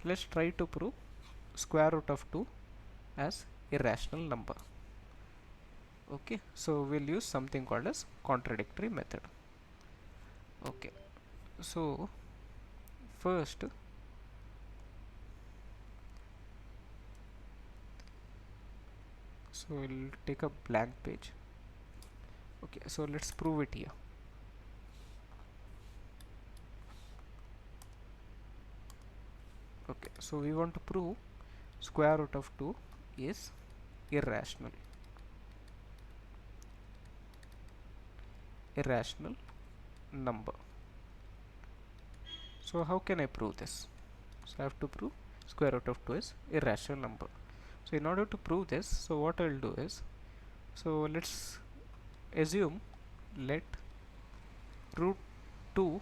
let's try to prove square root of 2 as irrational number. Okay, so we'll use something called as contradictory method. Okay, so first so we'll take a blank page. Okay, so let's prove it here. Okay, so we want to prove square root of 2 is irrational number. So how can I prove this? So I have to prove square root of 2 is irrational number. So in order to prove this, so what I will do is, so let's assume let root 2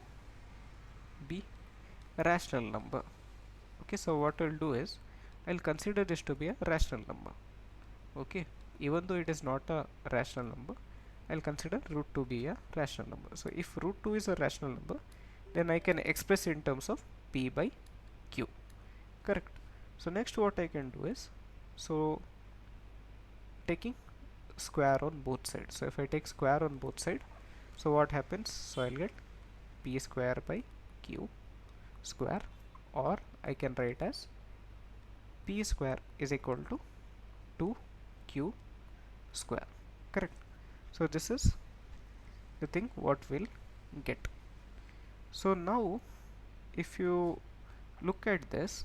be a rational number. Okay, so what I'll do is I'll consider this to be a rational number. Okay, even though it is not a rational number, I'll consider root 2 be a rational number. So if root 2 is a rational number, then I can express in terms of p by q. Correct. So next what I can do is, so taking square on both sides. So if I take square on both sides, so what happens? So I'll get p square by q square, or I can write as p square is equal to 2q square. Correct. So this is the thing what we'll get. So now if you look at this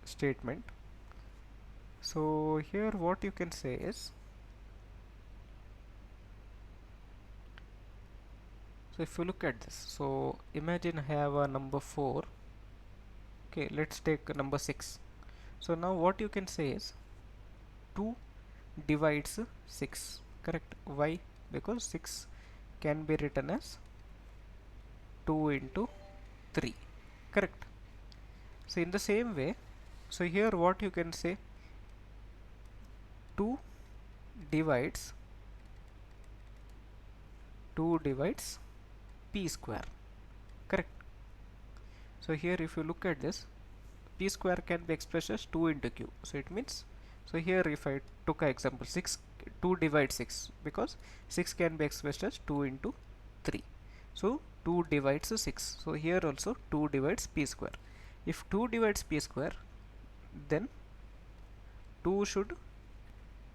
statement, so here what you can say is, so if you look at this, so imagine I have a number 4. Okay, let's take number 6. So now what you can say is 2 divides 6. Correct. Why? Because 6 can be written as 2 into 3. Correct. So in the same way, so here what you can say, 2 divides 2 divides p square. Correct. So here if you look at this, p square can be expressed as 2 into q. So it means, so here if I took an example 6, 2 divides 6, because 6 can be expressed as 2 into 3. So 2 divides 6. So here also 2 divides p square. If 2 divides p square, then 2 should,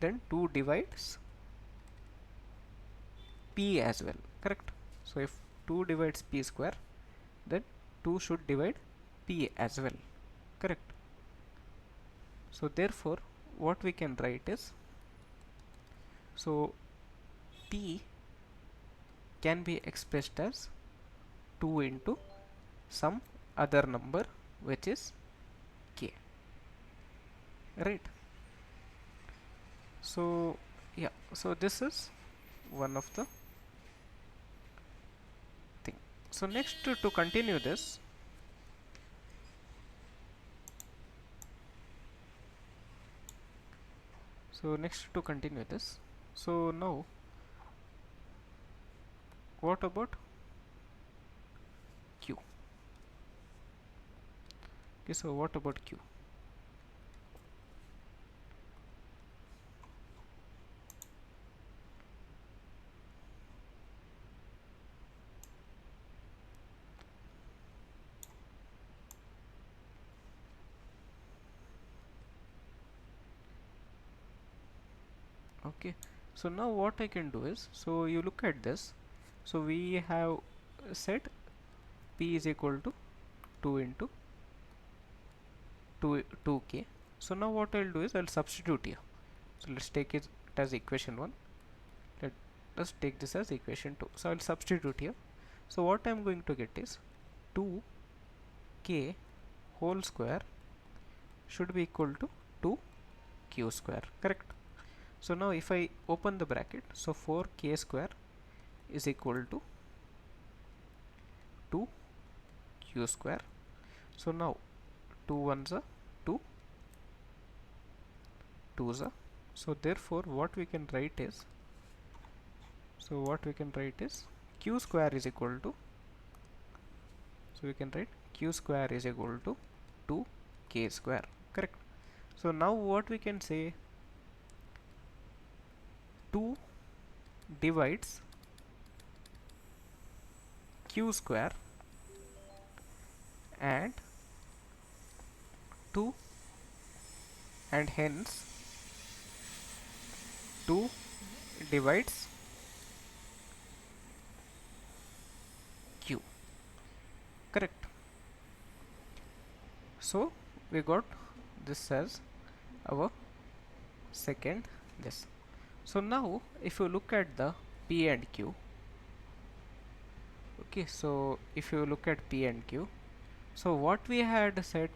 then 2 divides p as well. Correct. So if 2 divides p square, then 2 should divide p as well. Correct. So therefore what we can write is, so p can be expressed as 2 into some other number, which is k. Right. So yeah, so this is one of the thing. So next to continue this, so now what about q? Okay, so what about q? Okay, so now what I can do is, so you look at this, so we have said p is equal to 2 into 2k. So now what I'll do is I'll substitute here. So let's take it as equation 1. Let's take this as equation 2. So I'll substitute here. So what I'm going to get is 2k whole square should be equal to 2q square. Correct. So now if I open the bracket, so 4k square is equal to 2q square. So now 2 ones are 2, 2s are. So therefore what we can write is, q square is equal to, so we can write q square is equal to 2k square. Correct. So now what we can say, 2 divides q square and 2, and hence 2 divides q. Correct. So we got this as our second this. So now if you look at the p and q, okay, so if you look at p and q, so what we had said,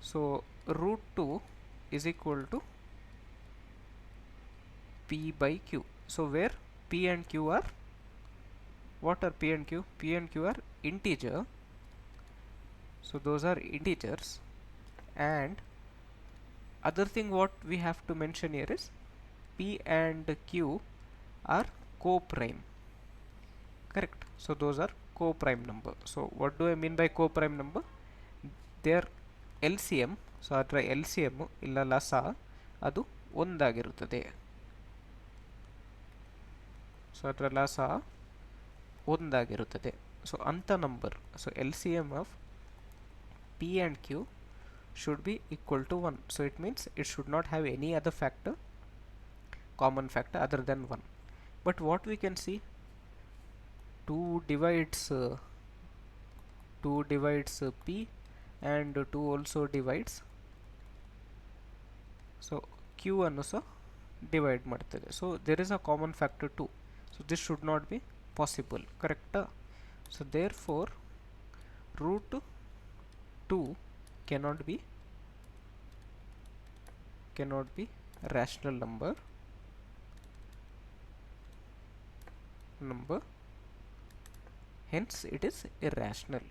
so root 2 is equal to p by q. So where p and q are, what are p and q? P and q are integer. So those are integers, and other thing what we have to mention here is P and Q are co-prime, correct? So those are co-prime number. So what do I mean by co-prime number? Their LCM, so ಅದರ L C M ಇಲ್ಲ ಲಸ ಅದು ಒಂದಾಗಿರುತ್ತದೆ. So ಅದರ ಲಸ ಒಂದಾಗಿರುತ್ತದೆ. So ಅಂಥ number, so L C M of P and Q should be equal to 1. So it means it should not have any other factor, common factor other than 1. But what we can see, 2 divides P and 2 also divides, so Q ಅನ್ನು ಸಹ divide ಮಾಡ್ತದೆ. So there is a common factor 2. So this should not be possible, ಕರೆಕ್ಟಾ? So therefore root 2 cannot be rational number, hence it is irrational.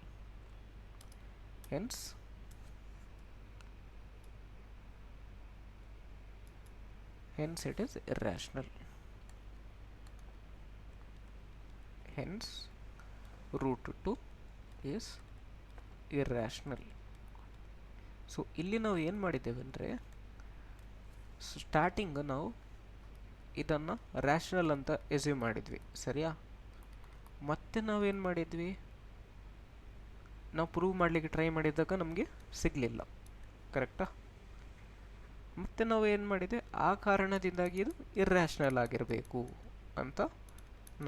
Hence it is irrational. Hence root 2 is irrational. So ಇಲ್ಲಿ ನಾವು ಏನು ಮಾಡಿದ್ದೇವೆ ಅಂದರೆ, starting ನಾವು ಇದನ್ನು rational ಅಂತ assume ಮಾಡಿದ್ವಿ, ಸರಿಯಾ? ಮತ್ತೆ ನಾವೇನು ಮಾಡಿದ್ವಿ, ನಾವು ಪ್ರೂವ್ ಮಾಡಲಿಕ್ಕೆ ಟ್ರೈ ಮಾಡಿದಾಗ ನಮಗೆ ಸಿಗಲಿಲ್ಲ, ಕರೆಕ್ಟಾ? ಮತ್ತು ನಾವು ಏನು ಮಾಡಿದ್ವಿ, ಆ ಕಾರಣದಿಂದಾಗಿ ಇದು ಇರ್ರ್ಯಾಷನಲ್ ಆಗಿರಬೇಕು ಅಂತ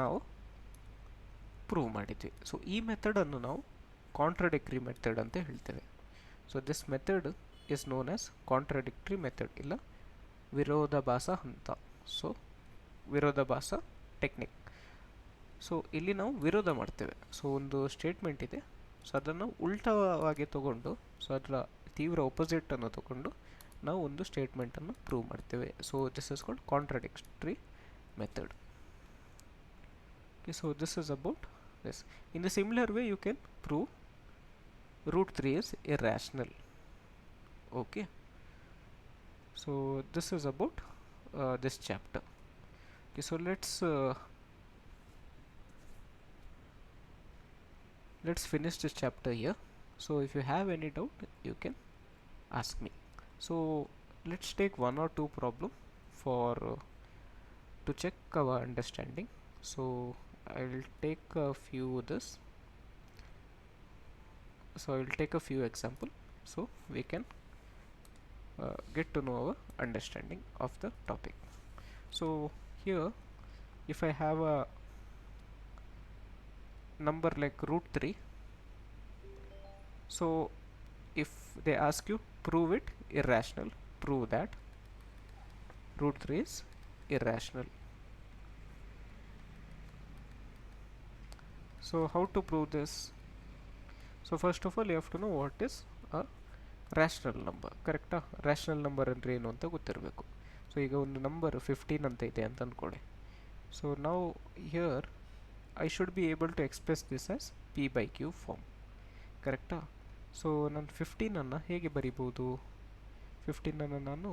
ನಾವು ಪ್ರೂವ್ ಮಾಡಿದ್ವಿ. ಸೊ ಈ ಮೆಥಡನ್ನು ನಾವು ಕಾಂಟ್ರಡಿಕ್ಟರಿ ಮೆಥಡ್ ಅಂತ ಹೇಳ್ತೇವೆ. So this method is known as contradictory method, ಇಲ್ಲ ವಿರೋಧಾಭಾಸ ಹಂತ. So ವಿರೋಧಾಭಾಸ technique. ಸೊ ಇಲ್ಲಿ ನಾವು ವಿರೋಧ ಮಾಡ್ತೇವೆ. ಸೊ ಒಂದು ಸ್ಟೇಟ್ಮೆಂಟ್ ಇದೆ, ಸೊ ಅದನ್ನು ಉಲ್ಟವಾಗಿ ತಗೊಂಡು, ಸೊ ಅದರ ತೀವ್ರ ಒಪೋಸಿಟನ್ನು ತಗೊಂಡು ನಾವು ಒಂದು ಸ್ಟೇಟ್ಮೆಂಟನ್ನು ಪ್ರೂವ್ ಮಾಡ್ತೇವೆ. So this is called contradictory method. Okay, so this is about this. In the similar way you can prove root 3 is irrational. Okay, so this is about this chapter. Okay, so let's finish this chapter here. So if you have any doubt you can ask me. So let's take one or two problem for to check our understanding. So I'll take a few this. So I'll take a few example so we can get to know our understanding of the topic. So here if I have a number like root 3, so if they ask you prove it irrational, prove that root 3 is irrational. So how to prove this? So first of all you have to know what is a rational number, correct? Rational number ಅಂದ್ರೆ ಏನು ಅಂತ ಗೊತ್ತಿರಬೇಕು. So ಈಗ ಒಂದು number 15 ಅಂತ ಇದೆ ಅಂತ ಅಂದ್ಕೊಳ್ಳಿ. ಸೊ ನಾವು here I should be able to express this as P/Q form, ಕರೆಕ್ಟಾ? ಸೊ ನಾನು 15ಅನ್ನು ಹೇಗೆ ಬರಿಬೋದು? 15ಅನ್ನು ನಾನು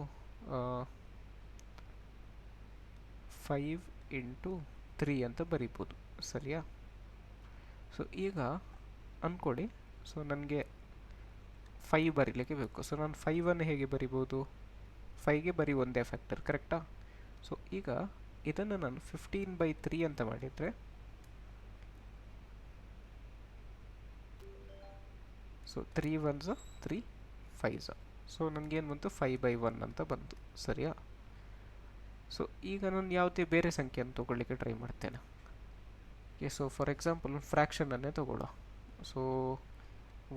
5 into 3 ಅಂತ ಬರಿಬೋದು, ಸರಿಯಾ? ಸೊ ಈಗ ಅಂದ್ಕೊಳ್ಳಿ, ಸೊ ನನಗೆ 5 ಬರೀಲಿಕ್ಕೆ ಬೇಕು. ಸೊ ನಾನು 5ಅನ್ನು ಹೇಗೆ ಬರಿಬೋದು? 5ಗೆ ಬರೀ ಒಂದೇ ಫ್ಯಾಕ್ಟರ್, ಕರೆಕ್ಟಾ? ಸೊ ಈಗ ಇದನ್ನು ನಾನು 15/3 ಅಂತ ಮಾಡಿದರೆ, ಸೊ 3 1s 3 5s, ಸೊ ನನಗೇನು ಬಂತು 5/1 ಅಂತ ಬಂತು, ಸರಿಯಾ? ಸೊ ಈಗ ನಾನು ಯಾವುದೇ ಬೇರೆ ಸಂಖ್ಯೆಯನ್ನು ತೊಗೊಳ್ಳಿಕ್ಕೆ ಟ್ರೈ ಮಾಡ್ತೇನೆ. ಓಕೆ, ಸೊ ಫಾರ್ ಎಕ್ಸಾಂಪಲ್ ಫ್ರ್ಯಾಕ್ಷನನ್ನೇ ತಗೊಳ್ಳೋ. ಸೊ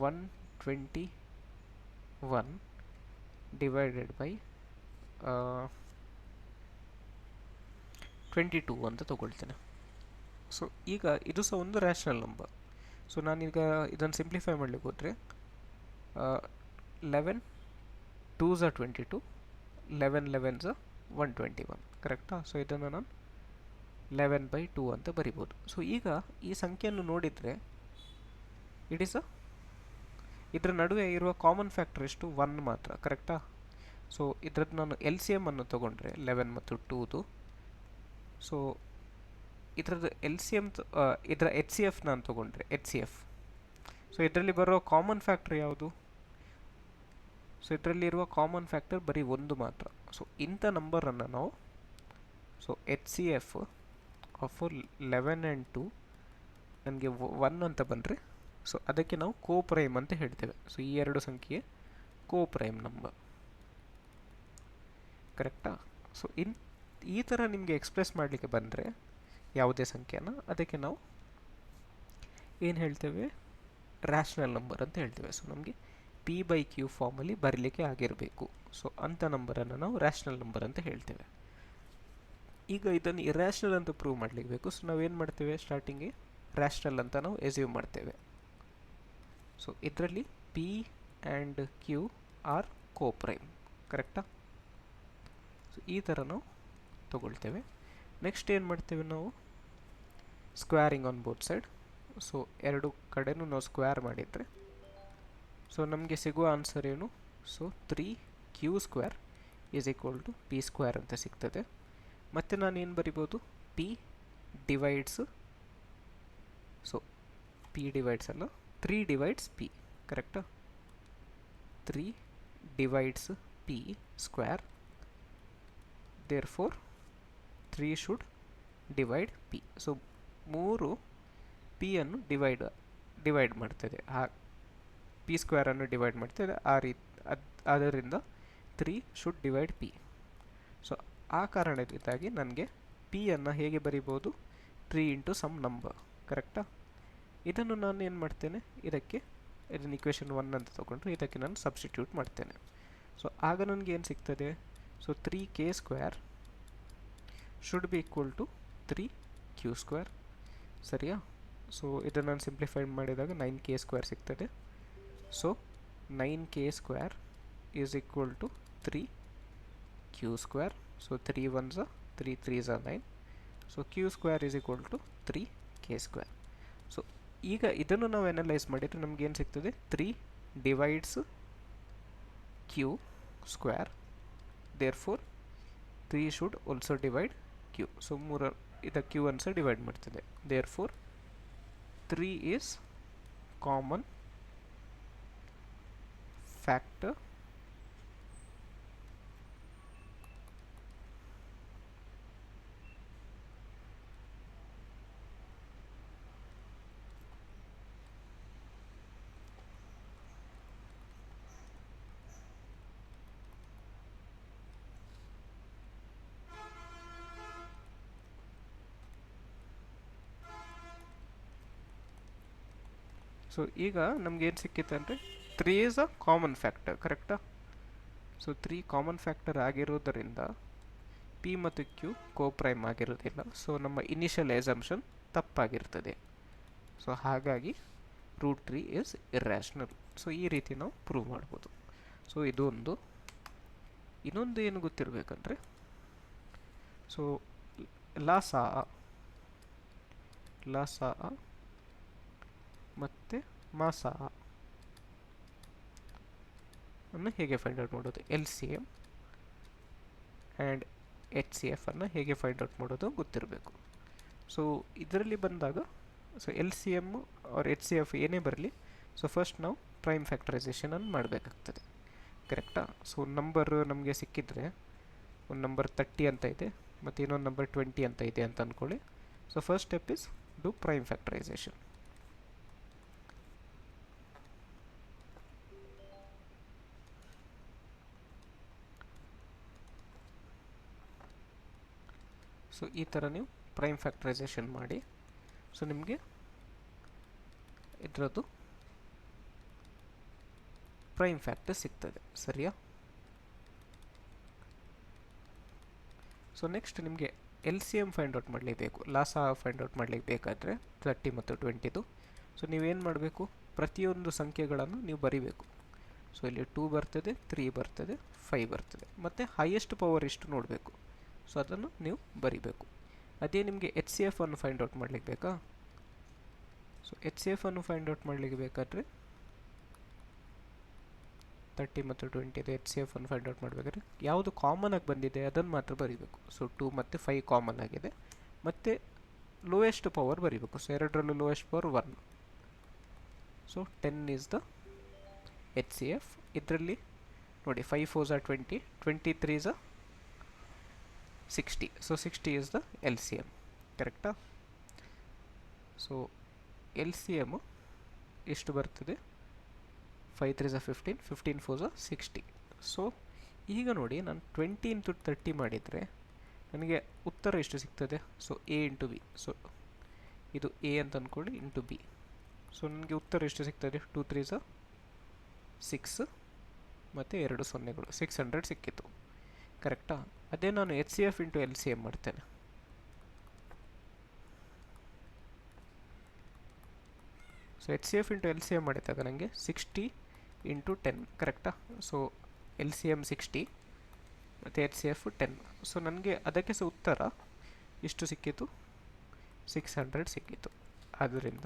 121 ಡಿವೈಡೆಡ್ ಬೈ 22 ಅಂತ ತಗೊಳ್ತೇನೆ. ಸೊ ಈಗ ಇದು ಸಹ ಒಂದು ರ್ಯಾಷನಲ್ ನಂಬರ್. ಸೊ ನಾನೀಗ ಇದನ್ನು ಸಿಂಪ್ಲಿಫೈ ಮಾಡಲಿಕ್ಕೆ ಹೋದರೆ 11 2s 22, 11 11s 121, ಕರೆಕ್ಟಾ? ಸೊ ಇದನ್ನು ನಾನು 11/2 ಅಂತ ಬರಿಬೋದು. ಸೊ ಈಗ ಈ ಸಂಖ್ಯೆಯನ್ನು ನೋಡಿದರೆ ಇಟ್ ಈಸ್ ಅ ಇದರ ನಡುವೆ ಇರುವ ಕಾಮನ್ ಫ್ಯಾಕ್ಟರ್ ಎಷ್ಟು 1 ಮಾತ್ರ, ಕರೆಕ್ಟಾ? ಸೊ ಇದ್ರದ್ದು ನಾನು ಎಲ್ ಸಿ ಎಮ್ ಅನ್ನು ತೊಗೊಂಡ್ರೆ 11 ಮತ್ತು 2ದು, ಸೊ ಇದರದ್ದು ಎಲ್ ಸಿ ಎಮ್ ಇದರ ಎಚ್ ಸಿ ಎಫ್ ನಾನು ತೊಗೊಂಡ್ರೆ ಎಚ್ ಸಿ ಎಫ್, ಸೊ ಇದರಲ್ಲಿ ಬರೋ ಕಾಮನ್ ಫ್ಯಾಕ್ಟರ್ ಯಾವುದು? ಸೊ ಇದರಲ್ಲಿರುವ ಕಾಮನ್ ಫ್ಯಾಕ್ಟರ್ ಬರೀ 1 ಮಾತ್ರ. ಸೊ ಇಂಥ ನಂಬರನ್ನು ನಾವು, so H C F of 11 and 2 ನನಗೆ 1 ಅಂತ ಬಂದರೆ, ಸೊ ಅದಕ್ಕೆ ನಾವು ಕೋಪ್ರೈಮ್ ಅಂತ ಹೇಳ್ತೇವೆ. ಸೊ ಈ ಎರಡು ಸಂಖ್ಯೆ ಕೋಪ್ರೈಮ್ ನಂಬರ್, ಕರೆಕ್ಟಾ? ಸೊ ಈ ಥರ ನಿಮಗೆ ಎಕ್ಸ್ಪ್ರೆಸ್ ಮಾಡಲಿಕ್ಕೆ ಬಂದರೆ ಯಾವುದೇ ಸಂಖ್ಯೆನ, ಅದಕ್ಕೆ ನಾವು ಏನು ಹೇಳ್ತೇವೆ? ರ್ಯಾಷನಲ್ ನಂಬರ್ ಅಂತ ಹೇಳ್ತೇವೆ. ಸೊ ನಮಗೆ ಪಿ ಬೈ ಕ್ಯೂ ಫಾರ್ಮಲ್ಲಿ ಬರಲಿಕ್ಕೆ ಆಗಿರಬೇಕು. ಸೊ ಅಂಥ ನಂಬರನ್ನು ನಾವು ರ್ಯಾಷನಲ್ ನಂಬರ್ ಅಂತ ಹೇಳ್ತೇವೆ. ಈಗ ಇದನ್ನು ಇರ್ಯಾಷನಲ್ ಅಂತ ಪ್ರೂವ್ ಮಾಡಲಿಕ್ಕೆ ಬೇಕು. ಸೊ ನಾವೇನು ಮಾಡ್ತೇವೆ? ಸ್ಟಾರ್ಟಿಂಗ್ಗೆ ರ್ಯಾಷನಲ್ ಅಂತ ನಾವು ಎಸ್ಯೂಮ್ ಮಾಡ್ತೇವೆ. ಸೊ ಇದರಲ್ಲಿ ಪಿ ಆ್ಯಂಡ್ ಕ್ಯೂ ಆರ್ ಕೋಪ್ರೈಮ್, ಕರೆಕ್ಟಾ? ಸೊ ಈ ಥರ ನಾವು ತಗೊಳ್ತೇವೆ. ನೆಕ್ಸ್ಟ್ ಏನು ಮಾಡ್ತೇವೆ ನಾವು? Squaring on both side. So ಎರಡು ಕಡೆನೂ ನಾವು ಸ್ಕ್ವೇರ್ ಮಾಡಿದರೆ ಸೊ ನಮಗೆ ಸಿಗುವ ಆನ್ಸರ್ ಏನು? So 3q² is equal to p² ಅಂತ ಸಿಗ್ತದೆ. ಮತ್ತು ನಾನು ಏನು ಬರಿಬೋದು? p divides, so p divides ಅಲ್ಲ, 3 ಡಿವೈಡ್ಸ್ p, ಕರೆಕ್ಟಾ? 3 divides p², therefore 3 should divide p. So 3 p ಅನ್ನು ಡಿವೈಡ್ ಮಾಡ್ತದೆ, p² ಅನ್ನು ಡಿವೈಡ್ ಮಾಡ್ತದೆ. ಅದರಿಂದ 3 ಶುಡ್ ಡಿವೈಡ್ p. ಸೊ ಆ ಕಾರಣದಿಂದಾಗಿ ನನಗೆ p ಅನ್ನು ಹೇಗೆ ಬರಿಬೋದು? 3 ಇಂಟು ಸಮ್ ನಂಬರ್, ಕರೆಕ್ಟಾ? ಇದನ್ನು ನಾನು ಏನು ಮಾಡ್ತೇನೆ? ಇದನ್ನು ಇಕ್ವೇಷನ್ 1 ಅಂತ ತೊಗೊಂಡ್ರೆ ಇದಕ್ಕೆ ನಾನು ಸಬ್ಸ್ಟಿಟ್ಯೂಟ್ ಮಾಡ್ತೇನೆ. ಸೊ ಆಗ ನನಗೆ ಏನು ಸಿಗ್ತದೆ? So 3k² should be equal to 3q², ಸರಿಯಾ? ಸೊ ಇದನ್ನು ನಾನು ಸಿಂಪ್ಲಿಫೈ ಮಾಡಿದಾಗ 9k² ಸಿಗ್ತದೆ. So 9k² is equal to 3q². So 3 1s 3 3s 9. So q² is equal to 3k². So ಈಗ ಇದನ್ನು ನಾವು ಅನಲೈಸ್ ಮಾಡಿದರೆ ನಮಗೇನು ಸಿಗ್ತದೆ? 3 divides q², therefore 3 should also divide q. So q ಅನ್ನು ಸಹ ಡಿವೈಡ್ ಮಾಡ್ತದೆ. therefore 3 is common factor so ಈಗ ನಮಗೇನು ಸಿಕ್ಕಿತ್ತು ಅಂದರೆ 3 ಈಸ್ ಅ ಕಾಮನ್ ಫ್ಯಾಕ್ಟರ್, ಕರೆಕ್ಟಾ? ಸೊ 3 ಕಾಮನ್ ಫ್ಯಾಕ್ಟರ್ ಆಗಿರೋದರಿಂದ ಪಿ ಮತ್ತು ಕ್ಯೂ ಕೋಪ್ರೈಮ್ ಆಗಿರೋದಿಲ್ಲ. ಸೊ ನಮ್ಮ ಇನಿಷಿಯಲ್ ಎಸಂಪ್ಷನ್ ತಪ್ಪಾಗಿರ್ತದೆ. ಸೊ ಹಾಗಾಗಿ √3 ಈಸ್ ಇರ್ಯಾಷನಲ್. ಸೊ ಈ ರೀತಿ ನಾವು ಪ್ರೂವ್ ಮಾಡ್ಬೋದು. ಸೊ ಇನ್ನೊಂದು ಏನು ಗೊತ್ತಿರಬೇಕಂದ್ರೆ, ಸೊ ಲಾಸಾ ಮತ್ತು ಮಾಸಾ ಅನ್ನು ಹೇಗೆ ಫೈಂಡ್ ಔಟ್ ಮಾಡೋದು? L C M and H C F ಅನ್ನು ಹೇಗೆ ಫೈಂಡ್ ಔಟ್ ಮಾಡೋದು ಗೊತ್ತಿರಬೇಕು. ಸೊ ಇದರಲ್ಲಿ ಬಂದಾಗ, so L C M or H C F ಏನೇ ಬರಲಿ, ಸೊ ಫಸ್ಟ್ ನಾವು ಪ್ರೈಮ್ ಫ್ಯಾಕ್ಟರೈಸೇಷನನ್ನು ಮಾಡಬೇಕಾಗ್ತದೆ, ಕರೆಕ್ಟಾ? ಸೊ ನಂಬರ್ ನಮಗೆ ಸಿಕ್ಕಿದರೆ ಒಂದು ನಂಬರ್ 30 ಅಂತ ಇದೆ ಮತ್ತು ಇನ್ನೊಂದು ನಂಬರ್ 20 ಅಂತ ಇದೆ ಅಂತ ಅಂದ್ಕೊಳ್ಳಿ. So first step is do prime factorisation. So ಈ ಥರ ನೀವು ಪ್ರೈಮ್ ಫ್ಯಾಕ್ಟರೈಸೇಷನ್ ಮಾಡಿ, ಸೊ ನಿಮಗೆ ಇದರದ್ದು ಪ್ರೈಮ್ ಫ್ಯಾಕ್ಟರ್ ಸಿಗ್ತದೆ, ಸರಿಯಾ? ಸೊ ನೆಕ್ಸ್ಟ್ ನಿಮಗೆ L C M find out ಮಾಡಲೇಬೇಕು. ಲಾಸಾ ಫೈಂಡ್ ಔಟ್ ಮಾಡಲಿಕ್ಕೆ ಬೇಕಾದರೆ 30 ಮತ್ತು 20ದು. ಸೊ ನೀವೇನು ಮಾಡಬೇಕು? ಪ್ರತಿಯೊಂದು ಸಂಖ್ಯೆಗಳನ್ನು ನೀವು ಬರಿಬೇಕು. ಸೊ ಇಲ್ಲಿ 2 ಬರ್ತದೆ, 3 ಬರ್ತದೆ, 5 ಬರ್ತದೆ, ಮತ್ತು ಹೈಯೆಸ್ಟ್ ಪವರ್ ಎಷ್ಟು ನೋಡಬೇಕು. ಸೊ ಅದನ್ನು ನೀವು ಬರಿಬೇಕು. ಅದೇ ನಿಮಗೆ ಎಚ್ ಸಿ ಎಫ್ ಅನ್ನು ಫೈಂಡ್ ಔಟ್ ಮಾಡಲಿಕ್ಕೆ ಬೇಕಾ? ಸೊ ಎಚ್ ಸಿ ಎಫ್ ಅನ್ನು ಫೈಂಡ್ ಔಟ್ ಮಾಡಲಿಕ್ಕೆ ಬೇಕಾದರೆ 30 ಮತ್ತು 20 ಇದೆ ಎಚ್ ಸಿ ಎಫ್ ಅನ್ನು ಫೈಂಡ್ ಔಟ್ ಮಾಡಬೇಕಾದ್ರೆ ಯಾವುದು ಕಾಮನ್ ಆಗಿ ಬಂದಿದೆ ಅದನ್ನು ಮಾತ್ರ ಬರೀಬೇಕು. ಸೊ 2 ಮತ್ತು 5 ಕಾಮನ್ ಆಗಿದೆ, ಮತ್ತು ಲೋಯೆಸ್ಟ್ ಪವರ್ ಬರೀಬೇಕು. ಸೊ ಎರಡರಲ್ಲೂ lowest power 1. So 10 is the H C F. ಇದರಲ್ಲಿ ನೋಡಿ 5 4s are 20, 23s are 60. So 60 is the L C M. ಕರೆಕ್ಟಾ? ಸೊ ಎಲ್ ಸಿ ಎಮ್ ಎಷ್ಟು ಬರ್ತದೆ? 5 3s are 15, 15 4s are 60. So ಈಗ ನೋಡಿ ನಾನು 20 ಇಂಟು 30 ಮಾಡಿದರೆ ನನಗೆ ಉತ್ತರ ಎಷ್ಟು ಸಿಗ್ತದೆ? So A into B. So ಇದು ಎ ಅಂತ ಅಂದ್ಕೊಳ್ಳಿ, ಇಂಟು ಬಿ. ಸೊ ನನಗೆ ಉತ್ತರ ಎಷ್ಟು ಸಿಗ್ತದೆ? 2 3s are 6 ಮತ್ತು 2 ಸೊನ್ನೆಗಳು, 600 ಸಿಕ್ಕಿತು. ಕರೆಕ್ಟಾ? ಅದೇ ನಾನು H C F into L C M ಮಾಡ್ತೇನೆ. So H C F into L C M ಮಾಡಿದಾಗ ನನಗೆ 60 ಇಂಟು 10. ಕರೆಕ್ಟಾ? ಸೊ ಎಲ್ ಸಿ ಎಮ್ 60 ಮತ್ತು ಎಚ್ ಸಿ ಎಫ್ 10. ಸೊ ನನಗೆ ಅದಕ್ಕೆ ಸಹ ಉತ್ತರ ಎಷ್ಟು ಸಿಕ್ಕಿತು? 600 ಸಿಕ್ಕಿತು. ಆದ್ದರಿಂದ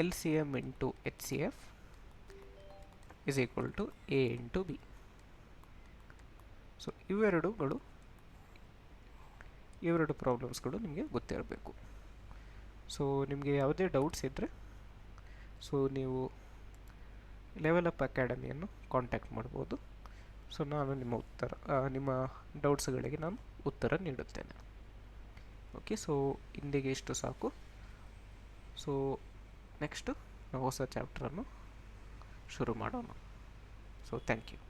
L C M into H C F is equal to A into B. So ಇವೆರಡು ಪ್ರಾಬ್ಲಮ್ಸ್ಗಳು ನಿಮಗೆ ಗೊತ್ತಿರಬೇಕು. ಸೊ ನಿಮಗೆ ಯಾವುದೇ ಡೌಟ್ಸ್ ಇದ್ದರೆ ಸೊ ನೀವು ಲೆವೆಲ್ ಅಪ್ ಅಕಾಡೆಮಿಯನ್ನು ಕಾಂಟ್ಯಾಕ್ಟ್ ಮಾಡ್ಬೋದು. ಸೊ ನಾನು ನಿಮ್ಮ ಡೌಟ್ಸ್ಗಳಿಗೆ ನಾನು ಉತ್ತರ ನೀಡುತ್ತೇನೆ. ಓಕೆ, ಸೊ ಇಂದಿಗೆ ಇಷ್ಟು ಸಾಕು. ಸೊ ನೆಕ್ಸ್ಟ್ ನಾವು ಹೊಸ ಚಾಪ್ಟ್ರನ್ನು ಶುರು ಮಾಡೋಣ. So thank you.